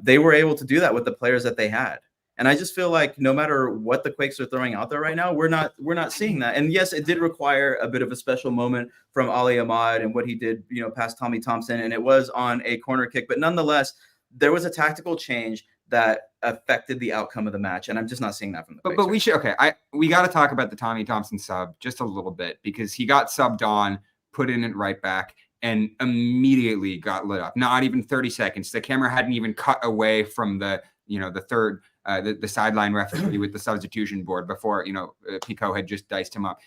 they were able to do that with the players that they had. And I just feel like no matter what the Quakes are throwing out there right now, we're not seeing that. And yes, it did require a bit of a special moment from Ali Ahmad and what he did, past Tommy Thompson, and it was on a corner kick. But nonetheless, there was a tactical change that affected the outcome of the match, and I'm just not seeing that from the Quakes. But we should we got to talk about the Tommy Thompson sub just a little bit, because he got subbed on, put in at right back, and immediately got lit up. Not even 30 seconds. The camera hadn't even cut away from the third the sideline referee with the substitution board before Pico had just diced him up.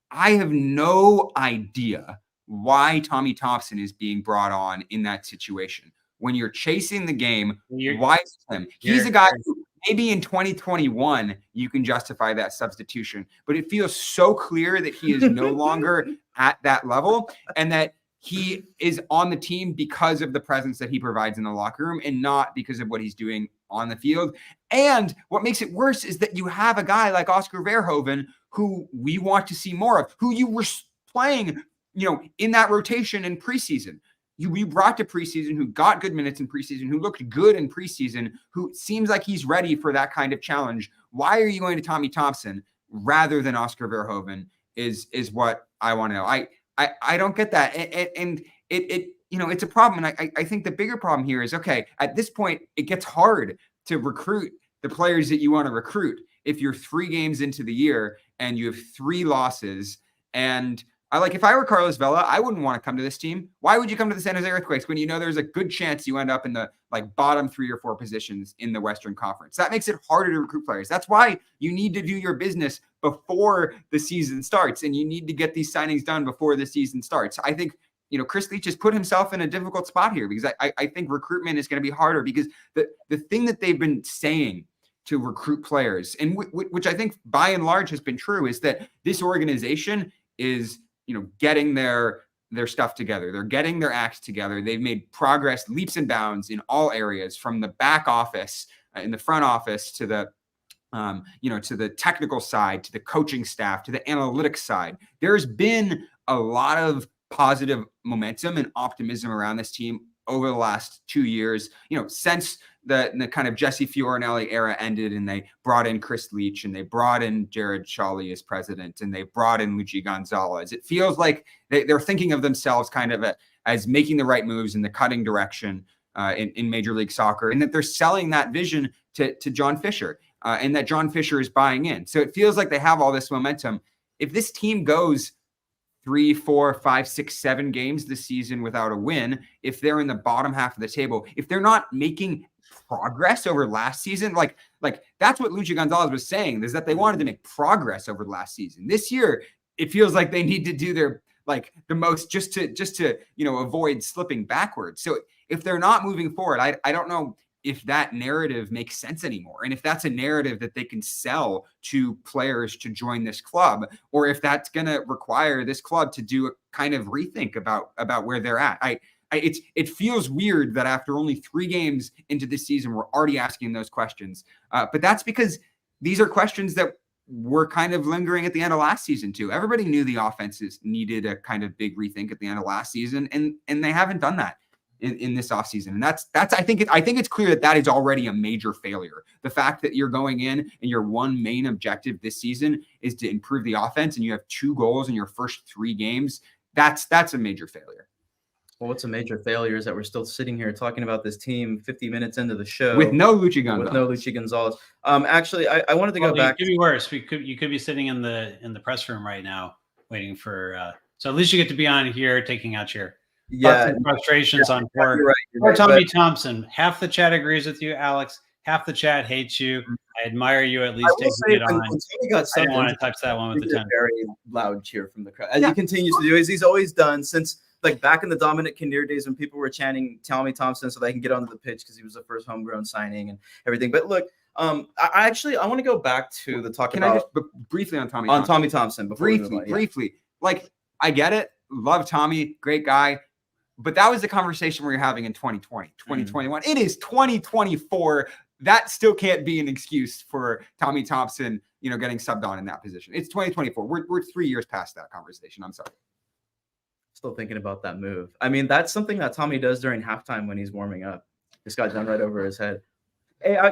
I have no idea why Tommy Thompson is being brought on in that situation. When you're chasing the game, why him? He's a guy who maybe in 2021 you can justify that substitution, but it feels so clear that he is no longer at that level, and that he is on the team because of the presence that he provides in the locker room and not because of what he's doing on the field. And what makes it worse is that you have a guy like Oscar Verhoeven, who we want to see more of, who you were playing, in that rotation in preseason. We brought to preseason, who got good minutes in preseason, who looked good in preseason, who seems like he's ready for that kind of challenge. Why are you going to Tommy Thompson rather than Oscar Verhoeven is what I want to know. I don't get that. And it's a problem. And I think the bigger problem here is, okay, at this point, it gets hard to recruit the players that you want to recruit if you're 3 games into the year and you have 3 losses. And if I were Carlos Vela, I wouldn't want to come to this team. Why would you come to the San Jose Earthquakes when there's a good chance you end up in the bottom 3 or 4 positions in the Western Conference? That makes it harder to recruit players. That's why you need to do your business before the season starts, and you need to get these signings done before the season starts. I think Chris Leach has put himself in a difficult spot here, because I think recruitment is going to be harder, because the thing that they've been saying to recruit players, and which I think by and large has been true, is that this organization is getting their stuff together. They're getting their acts together. They've made progress, leaps and bounds in all areas, from the back office, in the front office, to the to the technical side, to the coaching staff, to the analytics side. There's been a lot of positive momentum and optimism around this team over the last 2 years, since the kind of Jesse Fiorinelli era ended, and they brought in Chris Leach, and they brought in Jared Shawley as president, and they brought in Luchi Gonzalez. It feels like they're thinking of themselves kind of as making the right moves in the cutting direction in Major League Soccer, and that they're selling that vision to John Fisher, and that John Fisher is buying in. So it feels like they have all this momentum. If this team goes 3, 4, 5, 6, 7 games this season without a win, if they're in the bottom half of the table, if they're not making progress over last season, like that's what Luchi Gonzalez was saying, is that they wanted to make progress over the last season. This year, it feels like they need to do their the most just to avoid slipping backwards. So if they're not moving forward, I don't know if that narrative makes sense anymore, and if that's a narrative that they can sell to players to join this club, or if that's going to require this club to do a kind of rethink about where they're at. It feels weird that after only 3 games into this season, we're already asking those questions. But that's because these are questions that were kind of lingering at the end of last season too. Everybody knew the offenses needed a kind of big rethink at the end of last season, and they haven't done that in this offseason. And that's I think it's clear that is already a major failure. The fact that you're going in and your one main objective this season is to improve the offense, and you have 2 goals in your first 3 games, that's a major failure. Well, what's a major failure is that we're still sitting here talking about this team 50 minutes into the show with no Luchi Gonzalez. Actually, I wanted to go back. It could be worse. You could be sitting in the press room right now waiting for. So at least you get to be on here taking out your frustrations on poor Tommy Thompson. Half the chat agrees with you, Alex. Half the chat hates you. I admire you at least taking it on. I don't want to touch that one with the 10. Very loud cheer from the crowd, as he continues to do, as he's always done since back in the Dominic Kinnear days, when people were chanting Tommy Thompson so they can get onto the pitch because he was the first homegrown signing and everything. But look, I want to go back to the talk about briefly on Tommy Thompson. Briefly. I get it. Love Tommy, great guy. But that was the conversation we were having in 2020, 2021. It is 2024. That still can't be an excuse for Tommy Thompson, getting subbed on in that position. It's 2024. We're 3 years past that conversation. I'm sorry. Still thinking about that move. I mean, that's something that Tommy does during halftime when he's warming up. This got done right over his head. Hey, I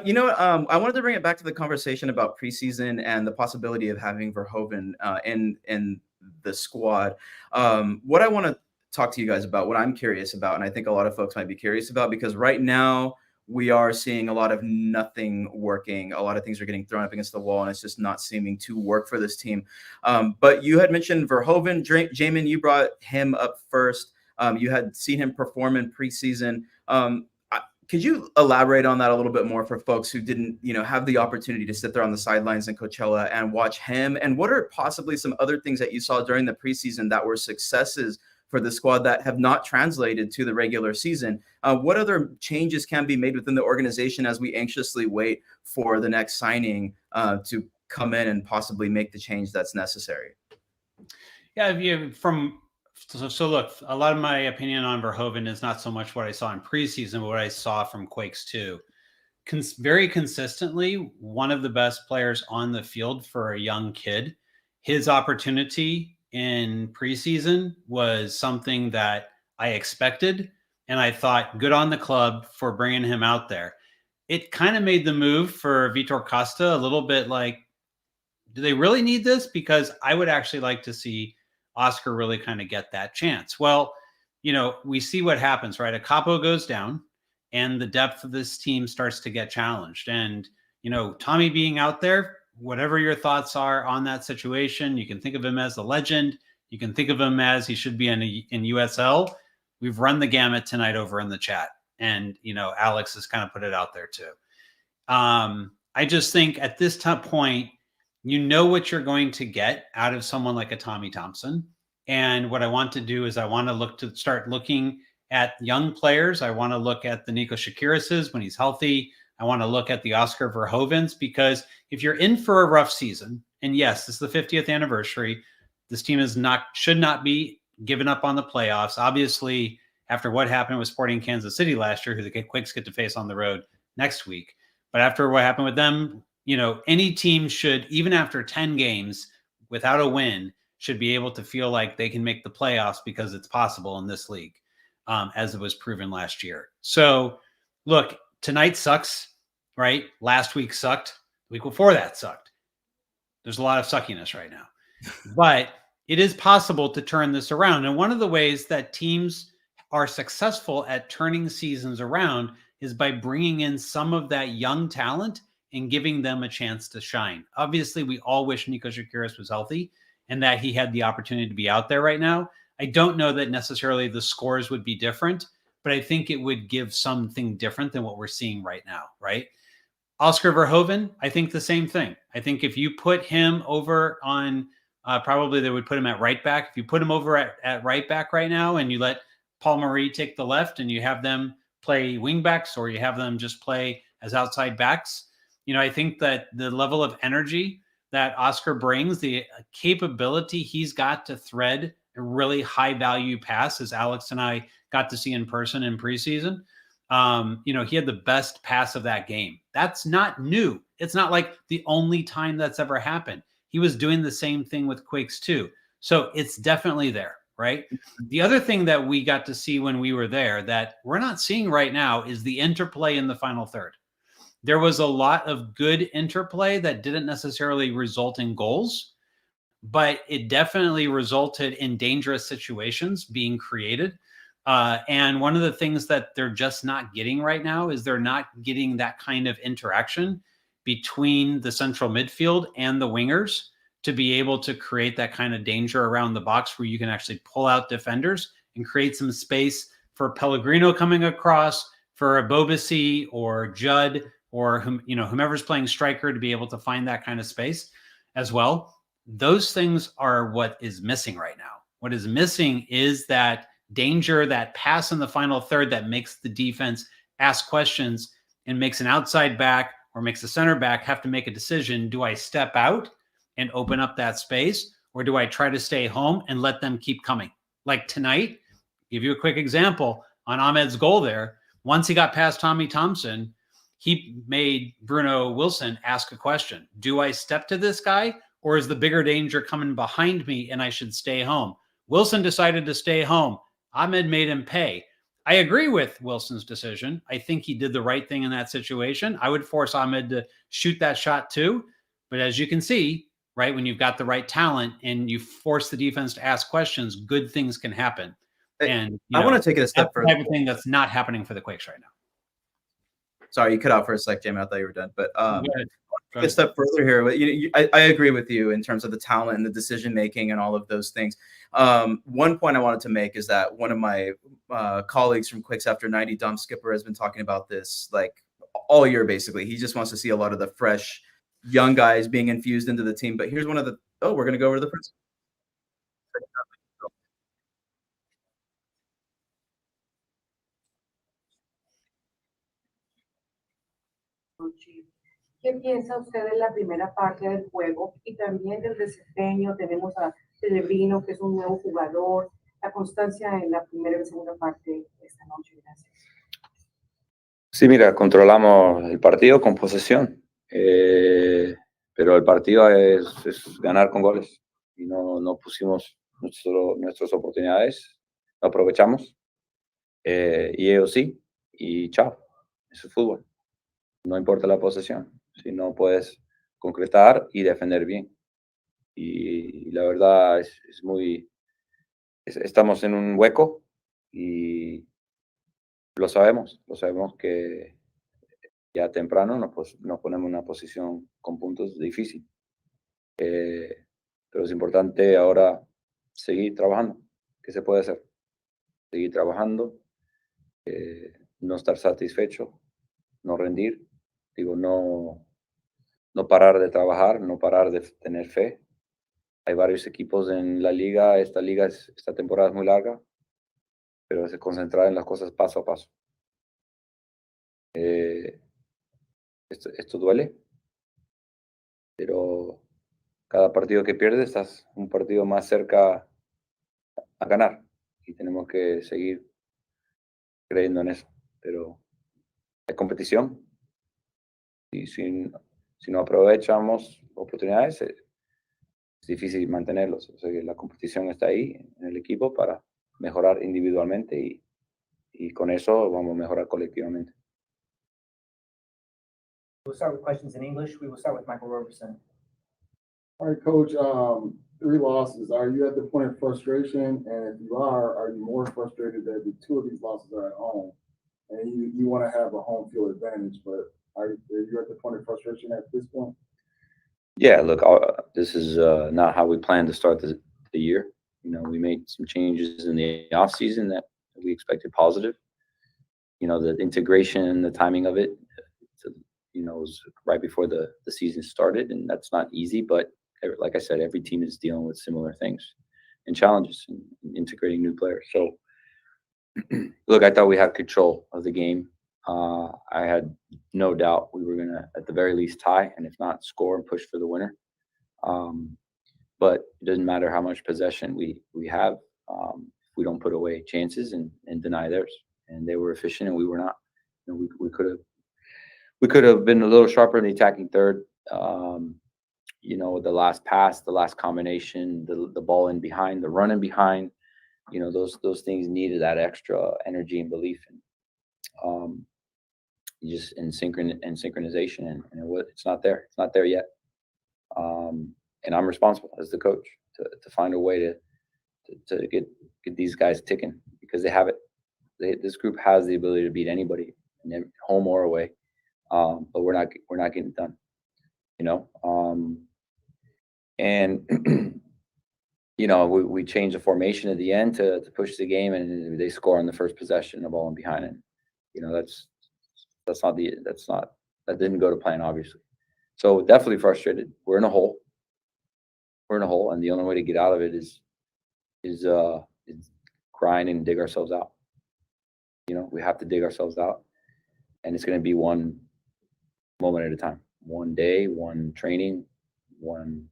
wanted to bring it back to the conversation about preseason and the possibility of having Verhoeven in the squad. What I want to talk to you guys about, what I'm curious about, and I think a lot of folks might be curious about, because right now we are seeing a lot of nothing working. A lot of things are getting thrown up against the wall, and it's just not seeming to work for this team. But you had mentioned Verhoeven. Jamin, you brought him up first. You had seen him perform in preseason. Could you elaborate on that a little bit more for folks who didn't, have the opportunity to sit there on the sidelines in Coachella and watch him? And what are possibly some other things that you saw during the preseason that were successes for the squad that have not translated to the regular season? What other changes can be made within the organization as we anxiously wait for the next signing to come in and possibly make the change that's necessary? Yeah, so look, a lot of my opinion on Verhoeven is not so much what I saw in preseason, but what I saw from Quakes too. Very consistently, one of the best players on the field for a young kid. His opportunity in preseason was something that I expected, and I thought good on the club for bringing him out there. It kind of made the move for Vitor Costa a little bit like, do they really need this? Because I would actually like to see Oscar really kind of get that chance. Well, we see what happens, right? A Capo goes down and the depth of this team starts to get challenged. And, Tommy being out there, whatever your thoughts are on that situation, you can think of him as a legend. You can think of him as he should be in USL. We've run the gamut tonight over in the chat. And, Alex has kind of put it out there too. I just think at this point, what you're going to get out of someone like a Tommy Thompson. And what I want to do is I want to start looking at young players. I want to look at the Nico Shakirases when he's healthy. I want to look at the Oscar Verhoevens, because if you're in for a rough season, and yes, this is the 50th anniversary, this team should not be giving up on the playoffs. Obviously, after what happened with Sporting Kansas City last year, who the Quakes get to face on the road next week. But after what happened with them, any team should, even after 10 games without a win, should be able to feel like they can make the playoffs because it's possible in this league, as it was proven last year. So, look, tonight sucks, right? Last week sucked. The week before that sucked. There's a lot of suckiness right now. But it is possible to turn this around. And one of the ways that teams are successful at turning seasons around is by bringing in some of that young talent and giving them a chance to shine. Obviously, we all wish Nico Shakiris was healthy and that he had the opportunity to be out there right now. I don't know that necessarily the scores would be different, but I think it would give something different than what we're seeing right now, right? Oscar Verhoeven, I think the same thing. I think if you put him over on, probably they would put him at right back. If you put him over at right back right now and you let Paul Marie take the left and you have them play wing backs, or you have them just play as outside backs, I think that the level of energy that Oscar brings, the capability he's got to thread a really high value pass, as Alex and I got to see in person in preseason. He had the best pass of that game. That's not new. It's not like the only time that's ever happened. He was doing the same thing with Quakes too. So it's definitely there, right? The other thing that we got to see when we were there that we're not seeing right now is the interplay in the final third. There was a lot of good interplay that didn't necessarily result in goals, but it definitely resulted in dangerous situations being created. And one of the things that they're just not getting right now is they're not getting that kind of interaction between the central midfield and the wingers to be able to create that kind of danger around the box where you can actually pull out defenders and create some space for Pellegrino coming across, for a Bobasi or Judd, or whomever's playing striker to be able to find that kind of space as well. Those things are what is missing right now. What is missing is that danger, that pass in the final third that makes the defense ask questions and makes an outside back or makes a center back have to make a decision. Do I step out and open up that space, or do I try to stay home and let them keep coming? Like tonight, give you a quick example on Ahmed's goal there. Once he got past Tommy Thompson, he made Bruno Wilson ask a question. Do I step to this guy, or is the bigger danger coming behind me and I should stay home? Wilson decided to stay home. Ahmed made him pay. I agree with Wilson's decision. I think he did the right thing in that situation. I would force Ahmed to shoot that shot too. But as you can see, right, when you've got the right talent and you force the defense to ask questions, good things can happen. And I want to take it a step further. Type of thing that's not happening for the Quakes right now. Sorry, you cut out for a sec, Jamie. I thought you were done. But Go ahead. Go a ahead. step further here, but I agree with you in terms of the talent and the decision making and all of those things. One point I wanted to make is that one of my colleagues from Quakes After 90, Dom Skipper, has been talking about this like all year. Basically, he just wants to see a lot of the fresh young guys being infused into the team. But here's one of the we're going to go over to the principal. ¿Qué piensa usted de la primera parte del juego y también del desempeño? Tenemos a Celebrino, que es un nuevo jugador, la constancia en la primera y segunda parte esta noche. Gracias. Sí, mira, controlamos el partido con posesión, pero el partido es ganar con goles y no pusimos nuestras oportunidades, no aprovechamos y ellos sí, y chao, eso es fútbol, no importa la posesión, si no puedes concretar y defender bien. Y la verdad es muy, estamos en un hueco y lo sabemos que ya temprano nos ponemos en una posición con puntos difícil. Pero es importante ahora seguir trabajando. ¿Qué se puede hacer? Seguir trabajando, no estar satisfecho, no rendir, digo, no parar de trabajar, no parar de tener fe. Hay varios equipos en la liga, esta temporada es muy larga, pero se concentrar en las cosas paso a paso. Esto duele, pero cada partido que pierdes estás un partido más cerca a ganar y tenemos que seguir creyendo en eso. Pero hay competición y si no aprovechamos oportunidades, es difícil mantenerlos. O sea que la competición está ahí en el equipo para mejorar individualmente y con eso vamos a mejorar colectivamente. We'll start with questions in English. We will start with Michael Roberson. All right, Coach. 3 losses. Are you at the point of frustration? And if you are you more frustrated that the 2 of these losses are at home, and you want to have a home field advantage? But are you at the point of frustration at this point? Yeah, look, this is not how we planned to start the year. You know, we made some changes in the off season that we expected positive. You know, the integration, the timing of it, was right before the season started, and that's not easy. But like I said, every team is dealing with similar things and challenges in integrating new players. So, look, I thought we had control of the game. I had no doubt we were going to, at the very least, tie, and if not, score and push for the winner. But it doesn't matter how much possession we have. We don't put away chances and deny theirs. And they were efficient, and we were not. You know, we could have been a little sharper in the attacking third. The last pass, the last combination, the ball in behind, the run in behind. You know, those things needed that extra energy and belief, and just in synchronization, and it's not there. It's not there yet. And I'm responsible as the coach to find a way to get these guys ticking, because they have it. This group has the ability to beat anybody, home or away. But we're not getting it done. You know, and we changed the formation at the end to push the game, and they score on the first possession, the ball in behind, and that didn't go to plan, obviously. So definitely frustrated. We're in a hole, and the only way to get out of it is grind and dig ourselves out. You know, we have to dig ourselves out, and it's going to be one moment at a time, one day, one training, one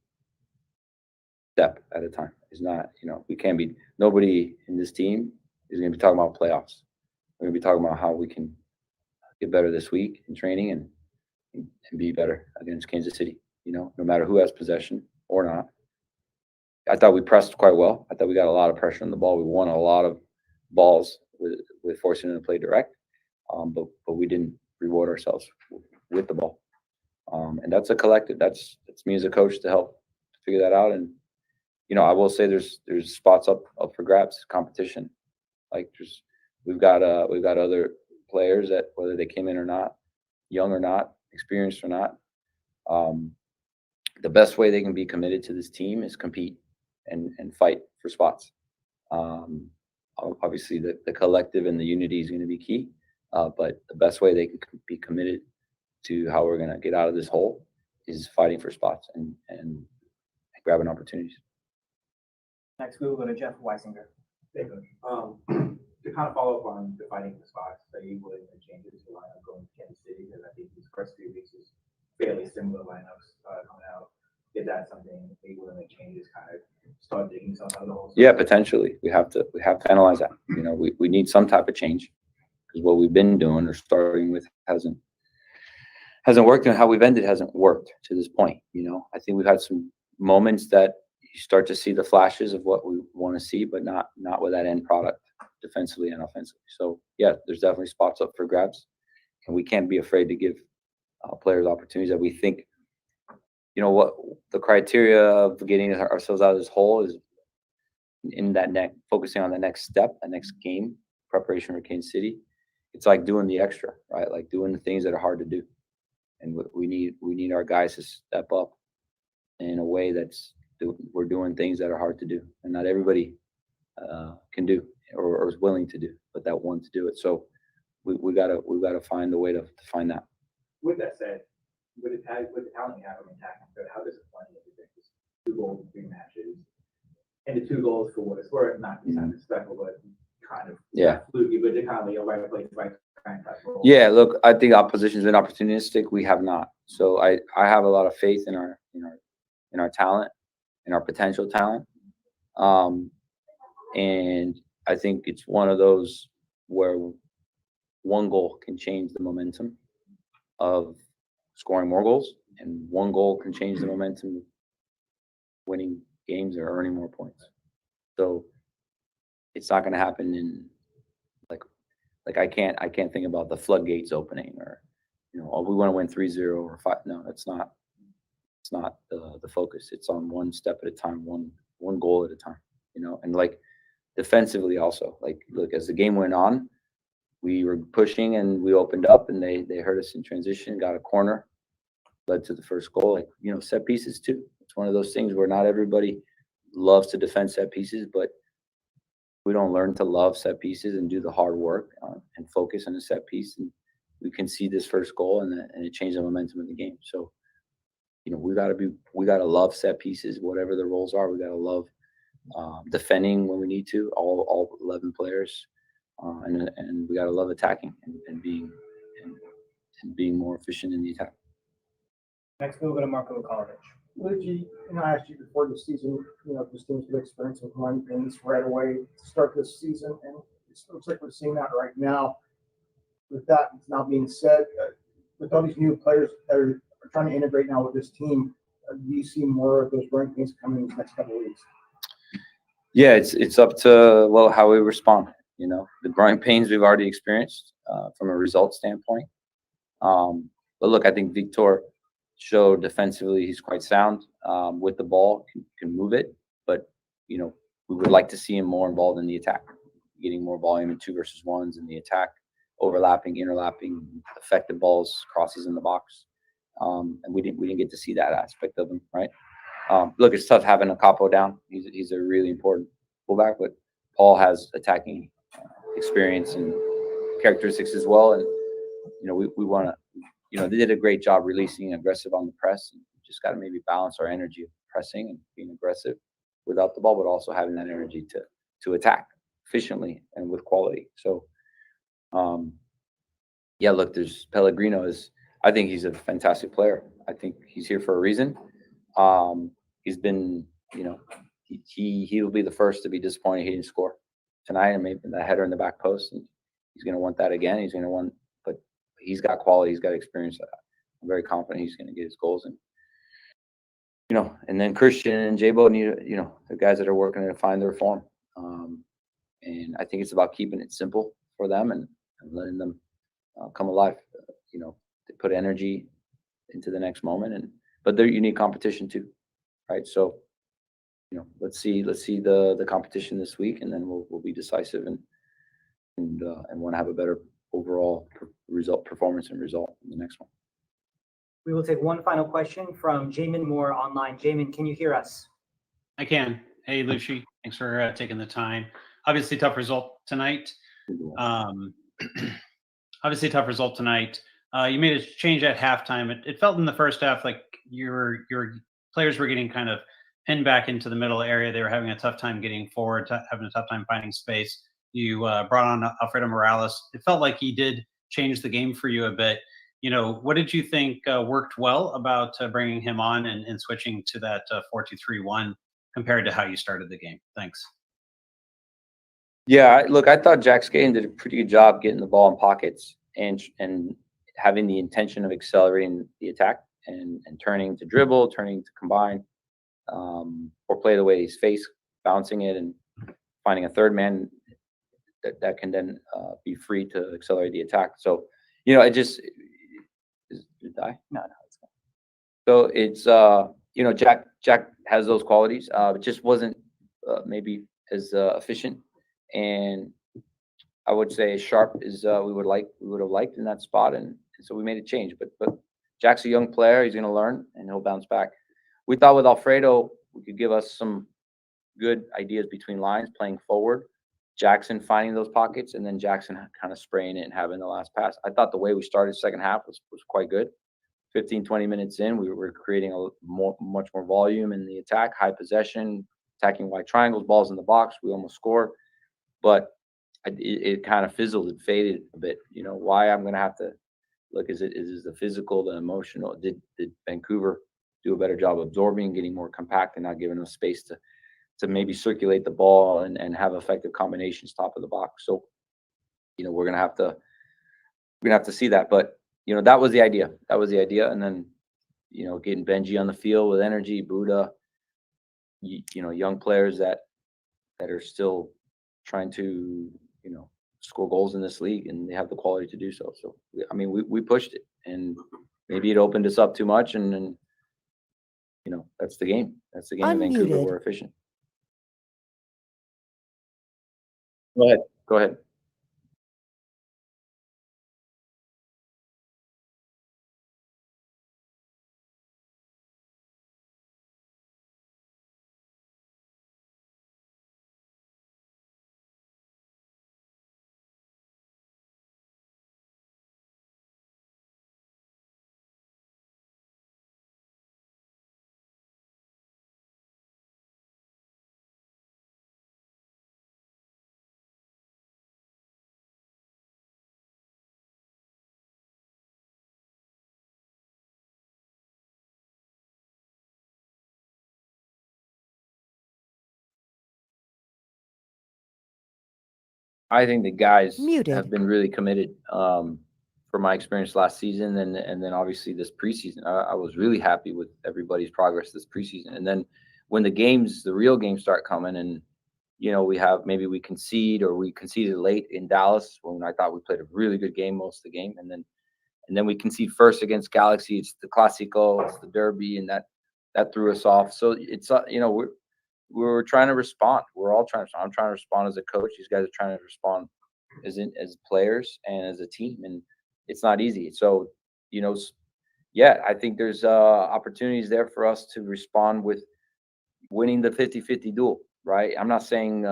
step at a time. It's not, we can't be, nobody in this team is going to be talking about playoffs. We're going to be talking about how we can get better this week in training and be better against Kansas City, no matter who has possession or not. I thought we pressed quite well. I thought we got a lot of pressure on the ball. We won a lot of balls with forcing them to play direct, but we didn't reward ourselves with the ball. And that's a collective. That's me as a coach to help figure that out. And I will say there's spots up for grabs, competition. Like we've got other players that, whether they came in or not, young or not, experienced or not. The best way they can be committed to this team is compete and fight for spots. Obviously, the collective and the unity is going to be key. But the best way they can be committed to how we're going to get out of this hole is fighting for spots and grabbing opportunities. Next, we will go to Jeff Weisinger. Thank you. To kind of follow up on the fighting the spots, are you willing to change the lineup going to Kansas City? Because I think these first 3 weeks is fairly similar lineups coming out. Is that something that you willing to change? Is kind of start digging yourself out of the hole? Yeah, potentially. We have to analyze that. You know, we need some type of change because what we've been doing or starting with hasn't worked, and how we've ended hasn't worked to this point. You know, I think we've had some moments that you start to see the flashes of what we want to see, but not with that end product defensively and offensively. So yeah, there's definitely spots up for grabs, and we can't be afraid to give players opportunities that we think, you know, what the criteria of getting ourselves out of this hole is in that focusing on the next step, the next game preparation for Kansas City. It's like doing the extra, right? Like doing the things that are hard to do, and we need our guys to step up in a way we're doing things that are hard to do, and not everybody can do or is willing to do, but that want to do it. So we gotta find a way to find that. With that said, with the talent you have on attack, how disappointing is it? 2 goals in 3 matches, and the 2 goals for what it's worth, not disrespectful, but kind of fluky, but they're kind of like a right place, right kind of role. Yeah, look, I think opposition's been opportunistic. We have not. So I have a lot of faith in our talent, in our potential talent. And I think it's one of those where 1 goal can change the momentum of scoring more goals, and 1 goal can change the momentum of winning games or earning more points. So it's not going to happen in like I can't think about the floodgates opening or, you know, oh, we want to win 3-0 or 5. No, it's not the focus. It's on 1 step at a time, one goal at a time, you know. And like defensively also, like, look, as the game went on, we were pushing and we opened up and they hurt us in transition, got a corner, led to the first goal. Like, you know, set pieces too. It's one of those things where not everybody loves to defend set pieces, but we don't learn to love set pieces and do the hard work and focus on a set piece, and we can see this first goal and it changed the momentum of the game. So, you know, we gotta love set pieces, whatever the roles are. We gotta love defending when we need to, all 11 players, and we gotta love attacking and being more efficient in the attack. Next, we'll go to Marco College. Luigi, I asked you before the season, this team's been experiencing growing pains right away to start this season, and it looks like we're seeing that right now. With that now being said, with all these new players that are trying to integrate now with this team, do you see more of those growing pains coming in the next couple of weeks? Yeah, it's up to how we respond. You know, the growing pains we've already experienced from a result standpoint. But look, I think Victor showed defensively he's quite sound with the ball, can move it, but you know, we would like to see him more involved in the attack, getting more volume in 2 versus 1s in the attack, overlapping, interlapping, effective balls, crosses in the box, and we didn't get to see that aspect of him, right? Look, it's tough having a Capo down. He's a really important fullback, but Paul has attacking experience and characteristics as well, and you know, we want to. You know, they did a great job releasing aggressive on the press. And just got to maybe balance our energy of pressing and being aggressive without the ball, but also having that energy to attack efficiently and with quality. So, yeah, look, there's Pellegrino I think he's a fantastic player. I think he's here for a reason. He's been, you know, he'll be the first to be disappointed he didn't score tonight, and maybe that header in the back post. And he's going to want that again. He's going to want. He's got quality. He's got experience. I'm very confident he's going to get his goals. And, you know, and then Christian and Jabo need, you know, the guys that are working to find their form. And I think it's about keeping it simple for them and letting them come alive. You know, they put energy into the next moment, but they're unique competition too, right? So, you know, let's see the competition this week, and then we'll be decisive and want to have a better overall performance and result in the next one. We will take one final question from Jamin Moore online. Jamin, can you hear us? I can. Hey, Lucy, thanks for taking the time. Obviously, tough result tonight. Obviously, tough result tonight. You made a change at halftime. It felt in the first half like your players were getting kind of pinned back into the middle area. They were having a tough time getting forward, having a tough time finding space. You brought on Alfredo Morales. It felt like he did change the game for you a bit. You know, what did you think worked well about bringing him on and switching to that 4-2-3-1 compared to how you started the game? Thanks. Yeah, look, I thought Jack Skaten did a pretty good job getting the ball in pockets and having the intention of accelerating the attack and turning to dribble, turning to combine, or play the way he's faced, bouncing it and finding a third man that can then be free to accelerate the attack. So, you know, it just did it die? No, it's not. So it's you know, Jack has those qualities. It just wasn't maybe as efficient and I would say as sharp as we would have liked in that spot, and so we made a change. But Jack's a young player; he's going to learn, and he'll bounce back. We thought with Alfredo, we could give us some good ideas between lines, playing forward. Jackson finding those pockets, and then Jackson kind of spraying it and having the last pass. I thought the way we started second half was quite good. 15, 20 minutes in, we were creating much more volume in the attack, high possession, attacking wide triangles, balls in the box. We almost scored, but it kind of fizzled and faded a bit. You know, why I'm going to have to look, is it the physical, the emotional? Did Vancouver do a better job absorbing, getting more compact and not giving us space to maybe circulate the ball and have effective combinations top of the box? So, you know, we're going to have to see that. But, you know, that was the idea. And then, you know, getting Benji on the field with energy, Buddha, you know, young players that are still trying to, you know, score goals in this league, and they have the quality to do so. So, I mean, we pushed it, and maybe it opened us up too much, and you know, that's the game. That's the game in Vancouver. We're efficient. Go ahead. I think the guys have been really committed. From my experience last season, and then obviously this preseason, I was really happy with everybody's progress this preseason. And then when the real games start coming, and you know, we conceded late in Dallas when I thought we played a really good game most of the game, and then we concede first against Galaxy. It's the Classico, it's the Derby, and that threw us off. So it's you know, we're trying to respond. We're all trying to respond. I'm trying to respond as a coach. These guys are trying to respond as players and as a team, and it's not easy. So, you know, yeah, I think there's opportunities there for us to respond with winning the 50-50 duel, right? I'm not saying you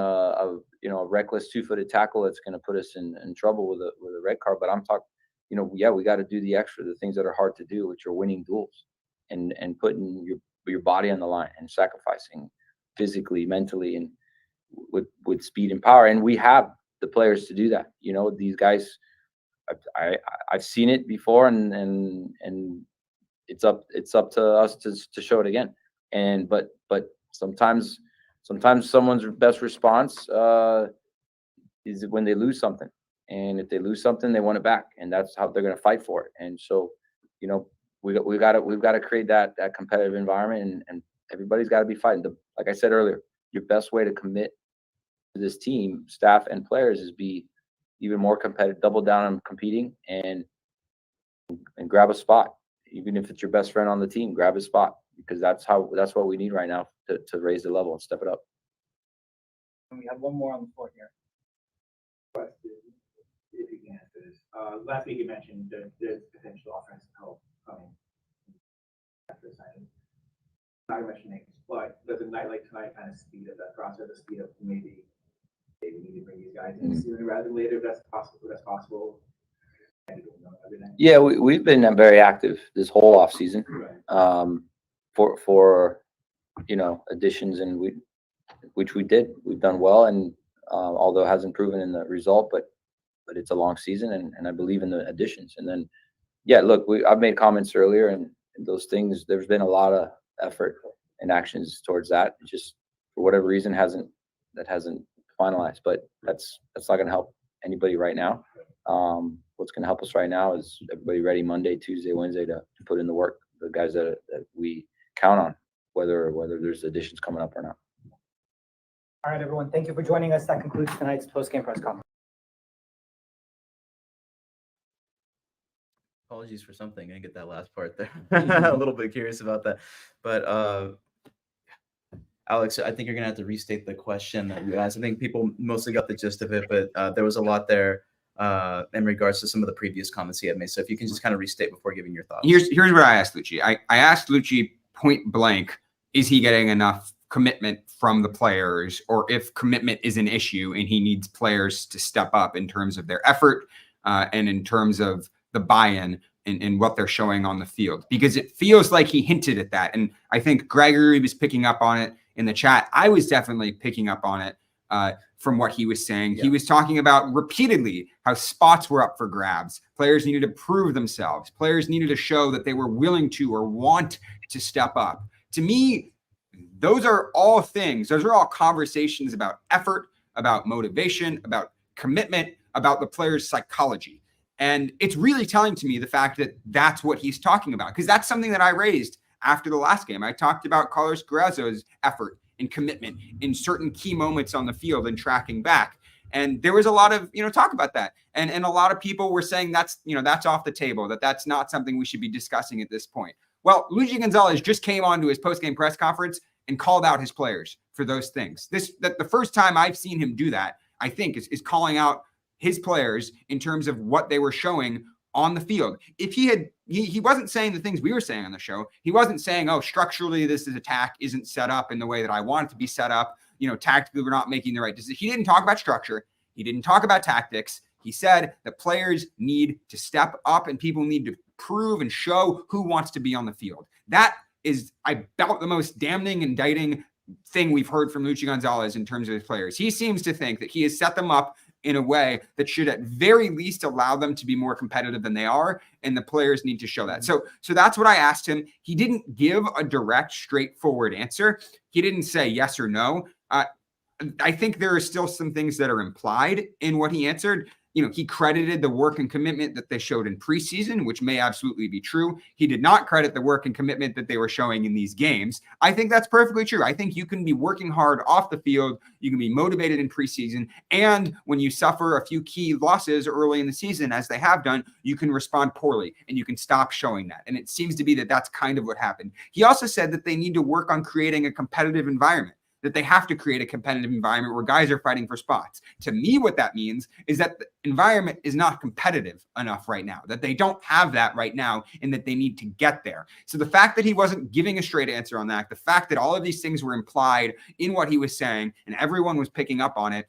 know, a reckless 2-footed tackle that's going to put us in trouble with a red card, but I'm talking, you know, yeah, we got to do the extra, the things that are hard to do, which are winning duels and putting your body on the line and sacrificing physically, mentally, and with speed and power. And we have the players to do that. You know, these guys, I've seen it before, and it's up to us to show it again. And but sometimes someone's best response is when they lose something, and if they lose something, they want it back, and that's how they're going to fight for it. And so, you know, we've got to create that competitive environment, and everybody's got to be fighting. Like I said earlier, your best way to commit to this team, staff and players, is be even more competitive, double down on competing, and grab a spot. Even if it's your best friend on the team, grab a spot, because that's what we need right now to raise the level and step it up. And we have one more on the floor here. if you can answer this. Last week you mentioned there's potential offensive help coming after signing. Not to mention names, but does a night like tonight kind of speed up that process, the speed up maybe we need to bring these guys in sooner rather than later if that's possible. Yeah, we've been very active this whole off season, for additions, and which we did. We've done well, and although it hasn't proven in the result, but it's a long season, and I believe in the additions. And then, yeah, look, I've made comments earlier, and those things. There's been a lot of effort and actions towards that. It just for whatever reason hasn't finalized, but that's not going to help anybody right now. What's going to help us right now is everybody ready Monday, Tuesday, Wednesday to put in the work. The guys that we count on, whether there's additions coming up or not. All right, everyone. Thank you for joining us. That concludes tonight's post-game press conference. Apologies for something. I didn't get that last part there. A little bit curious about that. But Alex, I think you're going to have to restate the question that you asked. I think people mostly got the gist of it, but there was a lot there in regards to some of the previous comments he had made. So if you can just kind of restate before giving your thoughts. Here's what I asked Lucci. I asked Lucci point blank, is he getting enough commitment from the players, or if commitment is an issue and he needs players to step up in terms of their effort and in terms of the buy-in in what they're showing on the field, because it feels like he hinted at that. And I think Gregory was picking up on it in the chat. I was definitely picking up on it from what he was saying. Yeah. He was talking about repeatedly how spots were up for grabs. Players needed to prove themselves. Players needed to show that they were willing to or want to step up. To me, those are all things. Those are all conversations about effort, about motivation, about commitment, about the player's psychology. And it's really telling to me the fact that that's what he's talking about, because that's something that I raised after the last game. I talked about Carlos Carrazzo's effort and commitment in certain key moments on the field and tracking back. And there was a lot of, talk about that. And a lot of people were saying that's off the table, that's not something we should be discussing at this point. Well, Luigi Gonzalez just came on to his post-game press conference and called out his players for those things. That the first time I've seen him do that, I think, is calling out his players in terms of what they were showing on the field. If he wasn't saying the things we were saying on the show. He wasn't saying, oh, structurally, this attack isn't set up in the way that I want it to be set up. Tactically, we're not making the right decision. He didn't talk about structure. He didn't talk about tactics. He said that players need to step up and people need to prove and show who wants to be on the field. That is about the most damning, indicting thing we've heard from Luchi Gonzalez in terms of his players. He seems to think that he has set them up in a way that should at very least allow them to be more competitive than they are, and the players need to show that. So that's what I asked him. He didn't give a direct, straightforward answer. He didn't say yes or no. I think there are still some things that are implied in what he answered. He credited the work and commitment that they showed in preseason, which may absolutely be true. He did not credit the work and commitment that they were showing in these games. I think that's perfectly true. I think you can be working hard off the field. You can be motivated in preseason. And when you suffer a few key losses early in the season, as they have done, you can respond poorly and you can stop showing that. And it seems to be that that's kind of what happened. He also said that they need to work on creating a competitive environment, that they have to create a competitive environment where guys are fighting for spots. To me, what that means is that the environment is not competitive enough right now, that they don't have that right now, and that they need to get there. So the fact that he wasn't giving a straight answer on that, the fact that all of these things were implied in what he was saying and everyone was picking up on it,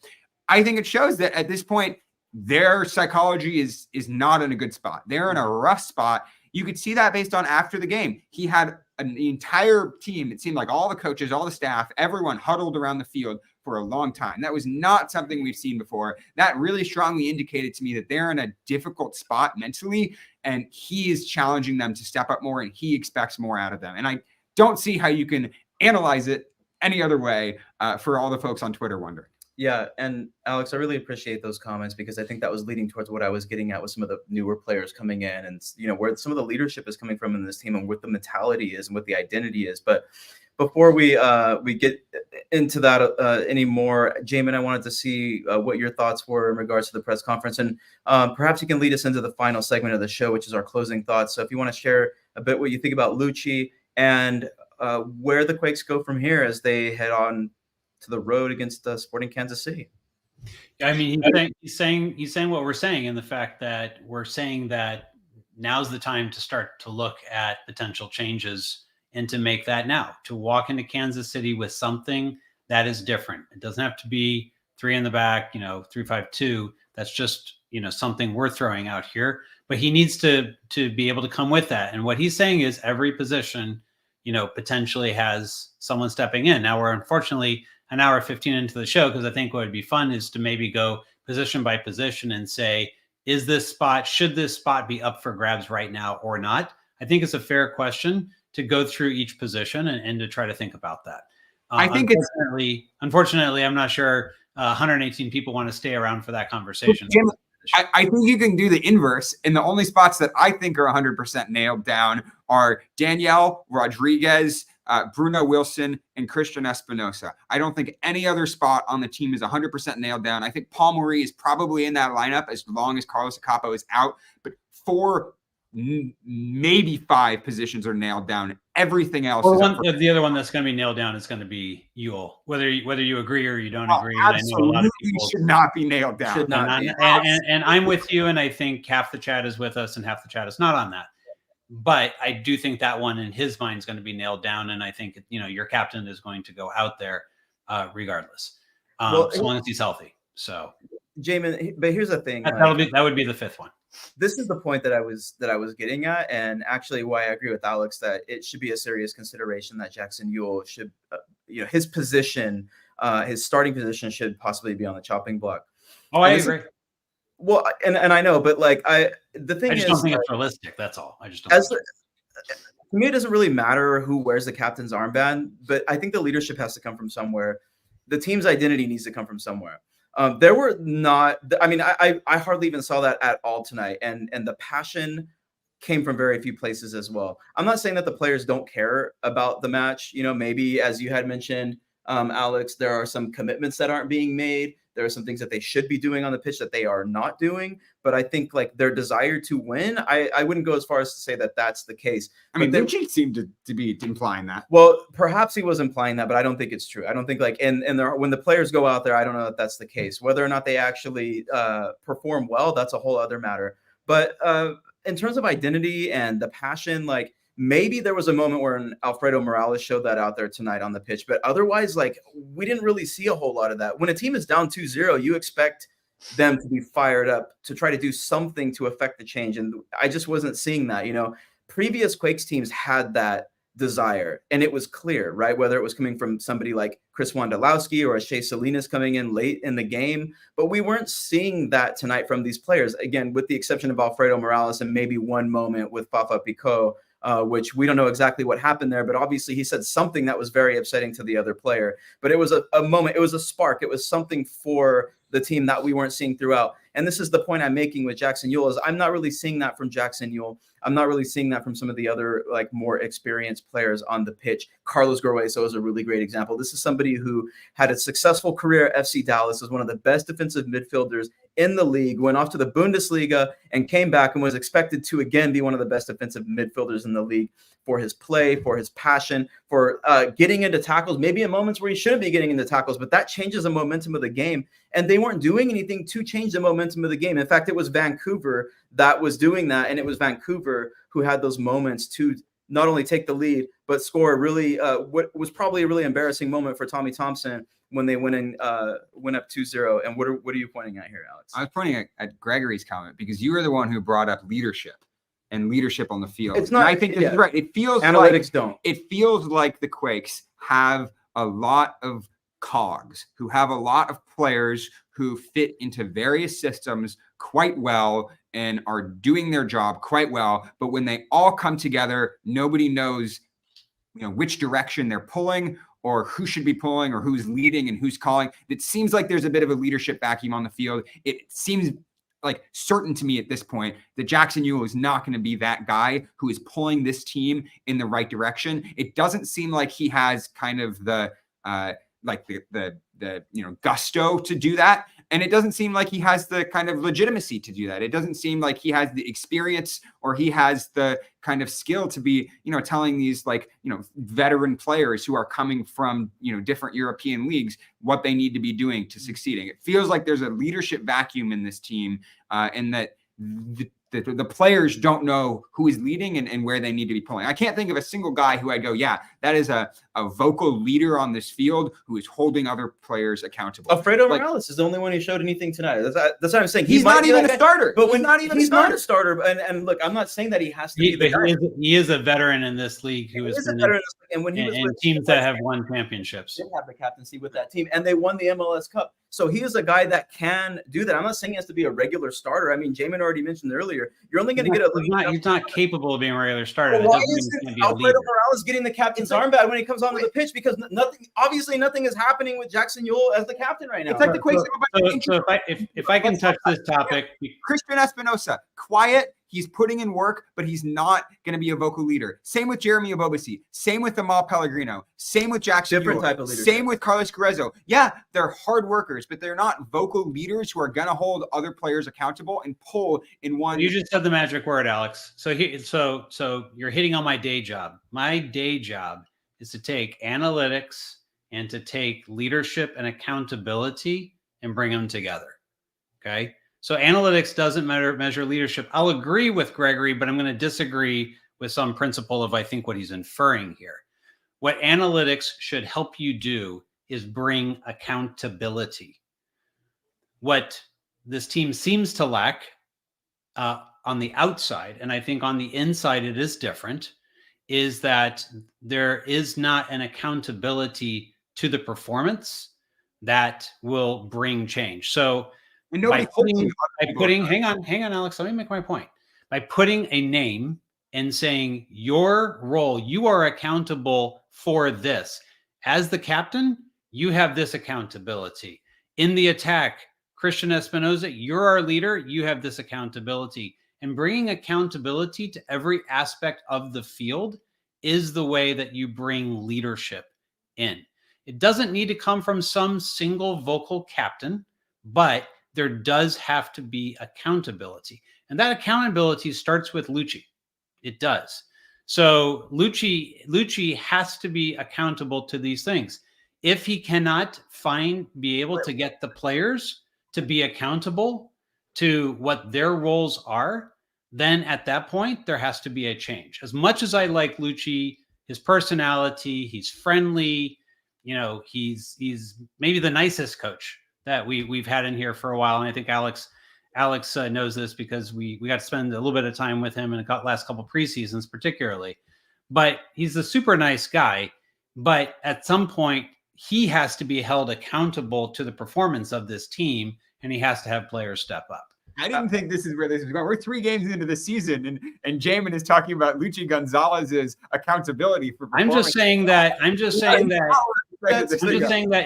I think it shows that at this point, their psychology is not in a good spot. They're in a rough spot. You could see that based on after the game. He had the entire team, it seemed like all the coaches, all the staff, everyone huddled around the field for a long time. That was not something we've seen before. That really strongly indicated to me that they're in a difficult spot mentally, and he is challenging them to step up more, and he expects more out of them. And I don't see how you can analyze it any other way for all the folks on Twitter wondering. Yeah, and Alex, I really appreciate those comments, because I think that was leading towards what I was getting at with some of the newer players coming in, and where some of the leadership is coming from in this team and what the mentality is and what the identity is. But before we get into that anymore, Jamin, I wanted to see what your thoughts were in regards to the press conference, and perhaps you can lead us into the final segment of the show, which is our closing thoughts. So if you want to share a bit what you think about Lucci and where the Quakes go from here as they head on to the road against Sporting Kansas City. I mean, he's saying what we're saying, in the fact that we're saying that now's the time to start to look at potential changes and to make that now, to walk into Kansas City with something that is different. It doesn't have to be 3 in the back, 3-5-2. That's just, something we're throwing out here, but he needs to be able to come with that. And what he's saying is every position, potentially has someone stepping in. Now we're unfortunately an hour 15 into the show, because I think what would be fun is to maybe go position by position and say, should this spot be up for grabs right now or not? I think it's a fair question to go through each position and to try to think about that. I think unfortunately, I'm not sure 118 people want to stay around for that conversation. Jim, I think you can do the inverse. And the only spots that I think are 100% nailed down are Danielle Rodriguez, Bruno Wilson, and Christian Espinosa. I don't think any other spot on the team is 100% nailed down. I think Paul Marie is probably in that lineup as long as Carlos Acapo is out. But 4, maybe 5 positions are nailed down. Everything else is the other one that's going to be nailed down is going to be Ewell. Whether you agree or you don't agree, absolutely, and I know a lot of people should not be nailed down. Should not be. And I'm with you, and I think half the chat is with us and half the chat is not on that. But I do think that one in his mind is going to be nailed down, and I think your captain is going to go out there regardless, as long as he's healthy. So, Jamin, but here's the thing: that would be the 5th one. This is the point that I was getting at, and actually why I agree with Alex that it should be a serious consideration that Jackson Ewell should, his position, his starting position should possibly be on the chopping block. Oh, I agree. Well, and I know, but the thing I is, just don't think it's realistic. That's all. I just don't. To me, it doesn't really matter who wears the captain's armband, but I think the leadership has to come from somewhere. The team's identity needs to come from somewhere. There were not, I mean, I hardly even saw that at all tonight. And the passion came from very few places as well. I'm not saying that the players don't care about the match. Maybe as you had mentioned, Alex, there are some commitments that aren't being made. There are some things that they should be doing on the pitch that they are not doing. But I think their desire to win, I wouldn't go as far as to say that that's the case. I mean, Lucci seemed to be implying that. Well, perhaps he was implying that, but I don't think it's true. I don't think when the players go out there, I don't know if that's the case. Whether or not they actually perform well, that's a whole other matter. But in terms of identity and the passion, maybe there was a moment where Alfredo Morales showed that out there tonight on the pitch, but otherwise, we didn't really see a whole lot of that. When a team is down 2-0, you expect them to be fired up to try to do something to affect the change. And I just wasn't seeing that. Previous Quakes teams had that desire, and it was clear, right? Whether it was coming from somebody like Chris Wondolowski or a Shea Salinas coming in late in the game, but we weren't seeing that tonight from these players. Again, with the exception of Alfredo Morales and maybe one moment with Fafa Picot, which we don't know exactly what happened there, but obviously he said something that was very upsetting to the other player. But it was a moment, it was a spark, it was something for the team that we weren't seeing throughout. And this is the point I'm making with Jackson Ewell, is I'm not really seeing that from Jackson Ewell. I'm not really seeing that from some of the other more experienced players on the pitch. Carlos Grueso is a really great example. This is somebody who had a successful career at FC Dallas, was one of the best defensive midfielders in the league, went off to the Bundesliga and came back and was expected to again be one of the best defensive midfielders in the league for his play, for his passion, for getting into tackles, maybe in moments where he shouldn't be getting into tackles, but that changes the momentum of the game. And they weren't doing anything to change the momentum of the game. In fact, it was Vancouver that was doing that, and it was Vancouver who had those moments to not only take the lead, but score a really what was probably a really embarrassing moment for Tommy Thompson when they went up 2-0. And what are you pointing at here, Alex? I was pointing at Gregory's comment because you were the one who brought up leadership and leadership on the field. It's not. And I think this is right. It feels analytics don't. It feels like the Quakes have a lot of cogs, who have a lot of players who fit into various systems quite well and are doing their job quite well. But when they all come together, nobody knows, which direction they're pulling or who should be pulling or who's leading and who's calling. It seems like there's a bit of a leadership vacuum on the field. It seems certain to me at this point that Jackson Ewell is not going to be that guy who is pulling this team in the right direction. It doesn't seem like he has kind of the gusto to do that. And it doesn't seem like he has the kind of legitimacy to do that. It doesn't seem like he has the experience or he has the kind of skill to be, telling these veteran players who are coming from, different European leagues what they need to be doing to succeeding. It feels like there's a leadership vacuum in this team, and that the players don't know who is leading and where they need to be pulling. I can't think of a single guy who I'd go, yeah, that is a vocal leader on this field who is holding other players accountable. Alfredo Morales is the only one who showed anything tonight. That's what I'm saying. He's not even a starter. But he's not even a starter. And look, I'm not saying that he has to be the guy. He is a veteran in this league who has been and when he was with teams that have won championships. Did have the captaincy with that team, and they won the MLS Cup. So he is a guy that can do that. I'm not saying he has to be a regular starter. I mean, Jamin already mentioned earlier, you're only going to get a he's not capable of being a regular starter. Well, why isn't Alfredo Morales getting the captain's armband when he comes onto the pitch? Because nothing is happening with Jackson Yueill as the captain right now. It's like the Quakes. So if I can touch this topic, Christian Espinosa, quiet. He's putting in work, but he's not going to be a vocal leader. Same with Jeremy Obobisi. Same with Amal Pellegrino. Same with Jackson Different Yueill. type of leadership. Same with Carlos Carrezo. Yeah, they're hard workers, but they're not vocal leaders who are going to hold other players accountable and pull in one. You just said the magic word, Alex. So you're hitting on my day job. My day job is to take analytics and to take leadership and accountability and bring them together. Okay. So analytics doesn't measure leadership. I'll agree with Gregory, but I'm going to disagree with some principle of I think what he's inferring here. What analytics should help you do is bring accountability. What this team seems to lack on the outside, and I think on the inside it is different, is that there is not an accountability to the performance that will bring change. So by putting, hang on, Alex, let me make my point. By putting a name and saying your role, you are accountable for this. As the captain, you have this accountability. In the attack, Christian Espinosa, you're our leader, you have this accountability. And bringing accountability to every aspect of the field is the way that you bring leadership in. It doesn't need to come from some single vocal captain, but there does have to be accountability. And that accountability starts with Lucci. It does. So Lucci has to be accountable to these things. If he cannot be able to get the players to be accountable to what their roles are, then at that point, there has to be a change. As much as I like Lucci, his personality, he's friendly, he's maybe the nicest coach that we've had in here for a while. And I think Alex knows this because we got to spend a little bit of time with him in the last couple preseasons, particularly. But he's a super nice guy. But at some point, he has to be held accountable to the performance of this team, and he has to have players step up. I didn't think this is where this is going. We're 3 games into the season, and Jamin is talking about Lucci Gonzalez's accountability for performance. I'm just saying that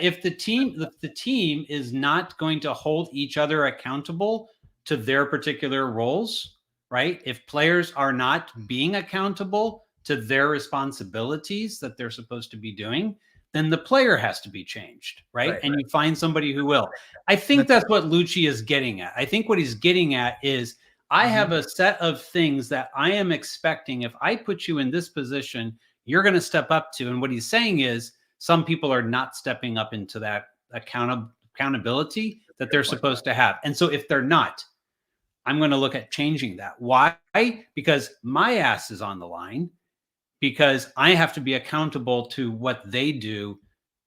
if the team is not going to hold each other accountable to their particular roles, right? If players are not being accountable to their responsibilities that they're supposed to be doing, then the player has to be changed, right? And you find somebody who will. I think that's what Lucci is getting at. I think what he's getting at is I have a set of things that I am expecting. If I put you in this position, you're going to step up to. And what he's saying is some people are not stepping up into that accountability that they're supposed to have. And so if they're not, I'm going to look at changing that. Why? Because my ass is on the line. Because I have to be accountable to what they do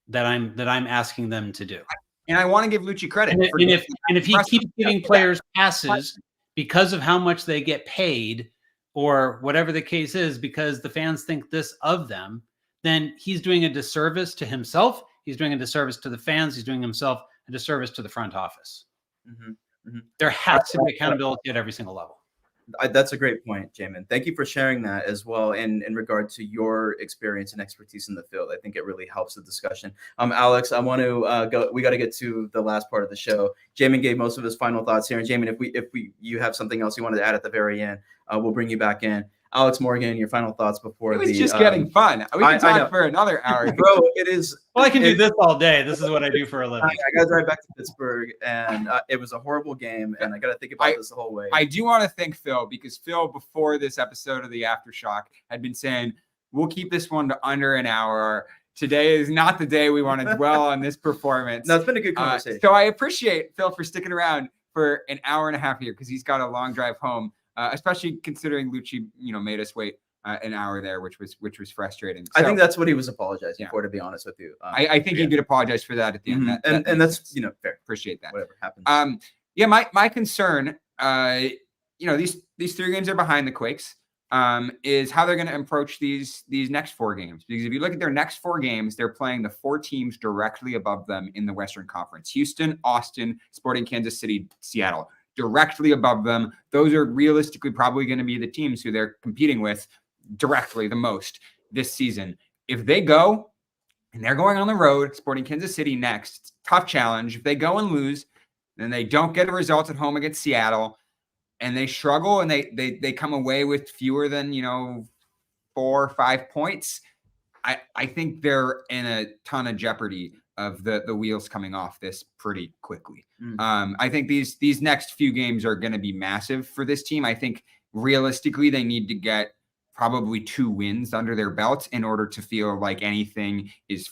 that I'm asking them to do. And I want to give Lucci credit. And if he keeps giving players passes because of how much they get paid or whatever the case is, because the fans think this of them, then he's doing a disservice to himself. He's doing a disservice to the fans. He's doing himself a disservice to the front office. There has to be accountability at every single level. That's a great point, Jamin. Thank you for sharing that as well in regard to your experience and expertise in the field. I think it really helps the discussion. Alex, I want to go. We got to get to the last part of the show. Jamin gave most of his final thoughts here. And Jamin, if you have something else you wanted to add at the very end, we'll bring you back in. Alex Morgan, your final thoughts before It was the just getting fun. We I can talk know. for another hour. Bro, it is. Well, I can do this all day. This is what I do for a living. I got to drive back to Pittsburgh, and it was a horrible game, and I got to think about this the whole way. I do want to thank Phil, because Phil, before this episode of the Aftershock, had been saying, we'll keep this one to under an hour. Today is not the day we want to dwell on this performance. No, it's been a good conversation. So I appreciate Phil for sticking around for an hour and a half here, because he's got a long drive home, especially considering Lucci, made us wait an hour there, which was frustrating. So, I think that's what he was apologizing for, to be honest with you. I think he did apologize for that at the end. And that's fair. Appreciate that. Whatever happens. My concern, these 3 games are behind the Quakes, is how they're going to approach these next 4 games. Because if you look at their next 4 games, they're playing the 4 teams directly above them in the Western Conference: Houston, Austin, Sporting Kansas City, Seattle. Directly above them. Those are realistically probably going to be the teams who they're competing with directly the most this season. If they go and they're going on the road, Sporting Kansas City next, tough challenge. If they go and lose, then they don't get a result at home against Seattle, and they struggle, and they come away with fewer than 4 or 5 points, I think they're in a ton of jeopardy of the wheels coming off this pretty quickly. I think these next few games are going to be massive for this team. I think realistically they need to get probably 2 wins under their belt in order to feel like anything is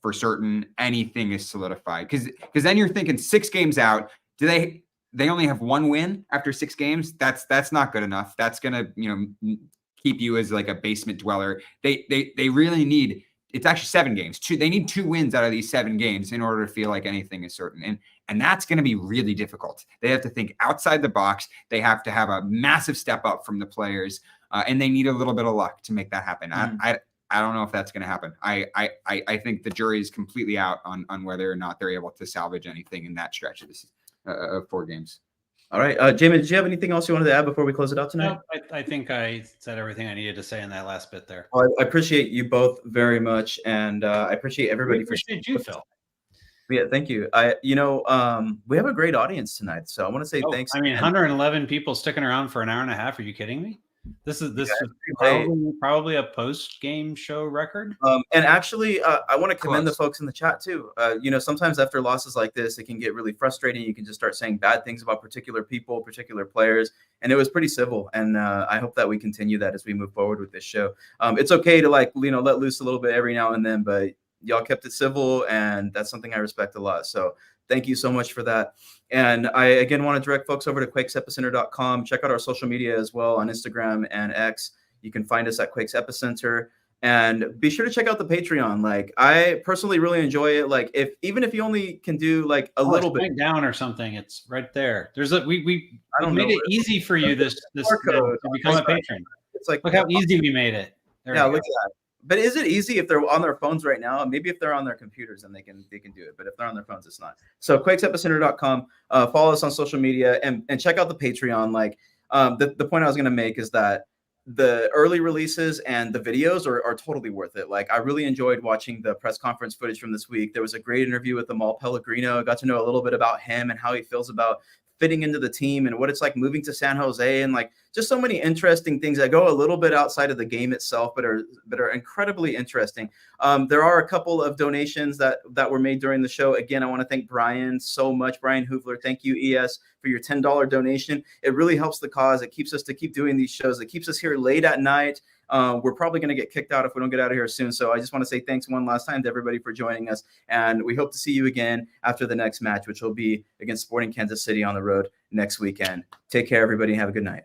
for certain, anything is solidified. Because then you're thinking 6 games out, do they only have 1 win after 6 games? That's not good enough. That's going to keep you as like a basement dweller. They really need, it's actually 7 games. They need 2 wins out of these 7 games in order to feel like anything is certain. And that's going to be really difficult. They have to think outside the box. They have to have a massive step up from the players, and they need a little bit of luck to make that happen. I don't know if that's going to happen. I think the jury is completely out on whether or not they're able to salvage anything in that stretch of 4 games. All right. Jamie, did you have anything else you wanted to add before we close it out tonight? No, I think I said everything I needed to say in that last bit there. Well, I appreciate you both very much, and I appreciate everybody for you, Phil. Yeah, thank you. We have a great audience tonight, so I want to say thanks. I mean, 111 people sticking around for an hour and a half. Are you kidding me? This is probably a post-game show record. And actually, I want to commend the folks in the chat too. Sometimes after losses like this, it can get really frustrating. You can just start saying bad things about particular people, particular players, and it was pretty civil. And I hope that we continue that as we move forward with this show. It's okay to let loose a little bit every now and then, but y'all kept it civil, and that's something I respect a lot. So thank you so much for that. And I, again, want to direct folks over to quakesepicenter.com. Check out our social media as well on Instagram and X. You can find us at Quakes Epicenter. And be sure to check out the Patreon. Like, I personally really enjoy it. Like, even if you only can do like a little bit down or something, it's right there. There's we made it easy for you to become a patron. It's like, look how easy we made it. Look at that. But is it easy if they're on their phones right now? Maybe if they're on their computers, then they can do it. But if they're on their phones, it's not. So quakesepicenter.com, follow us on social media, and check out the Patreon. Like, the point I was going to make is that the early releases and the videos are totally worth it. Like, I really enjoyed watching the press conference footage from this week. There was a great interview with Amal Pellegrino. I got to know a little bit about him and how he feels about fitting into the team and what it's like moving to San Jose, and like just so many interesting things that go a little bit outside of the game itself, but are incredibly interesting. There are a couple of donations that were made during the show. Again, I want to thank Brian so much. Brian Hoovler, thank you, ES, for your $10 donation. It really helps the cause. It keeps us to keep doing these shows. It keeps us here late at night. We're probably going to get kicked out if we don't get out of here soon. So I just want to say thanks one last time to everybody for joining us. And we hope to see you again after the next match, which will be against Sporting Kansas City on the road next weekend. Take care, everybody. Have a good night.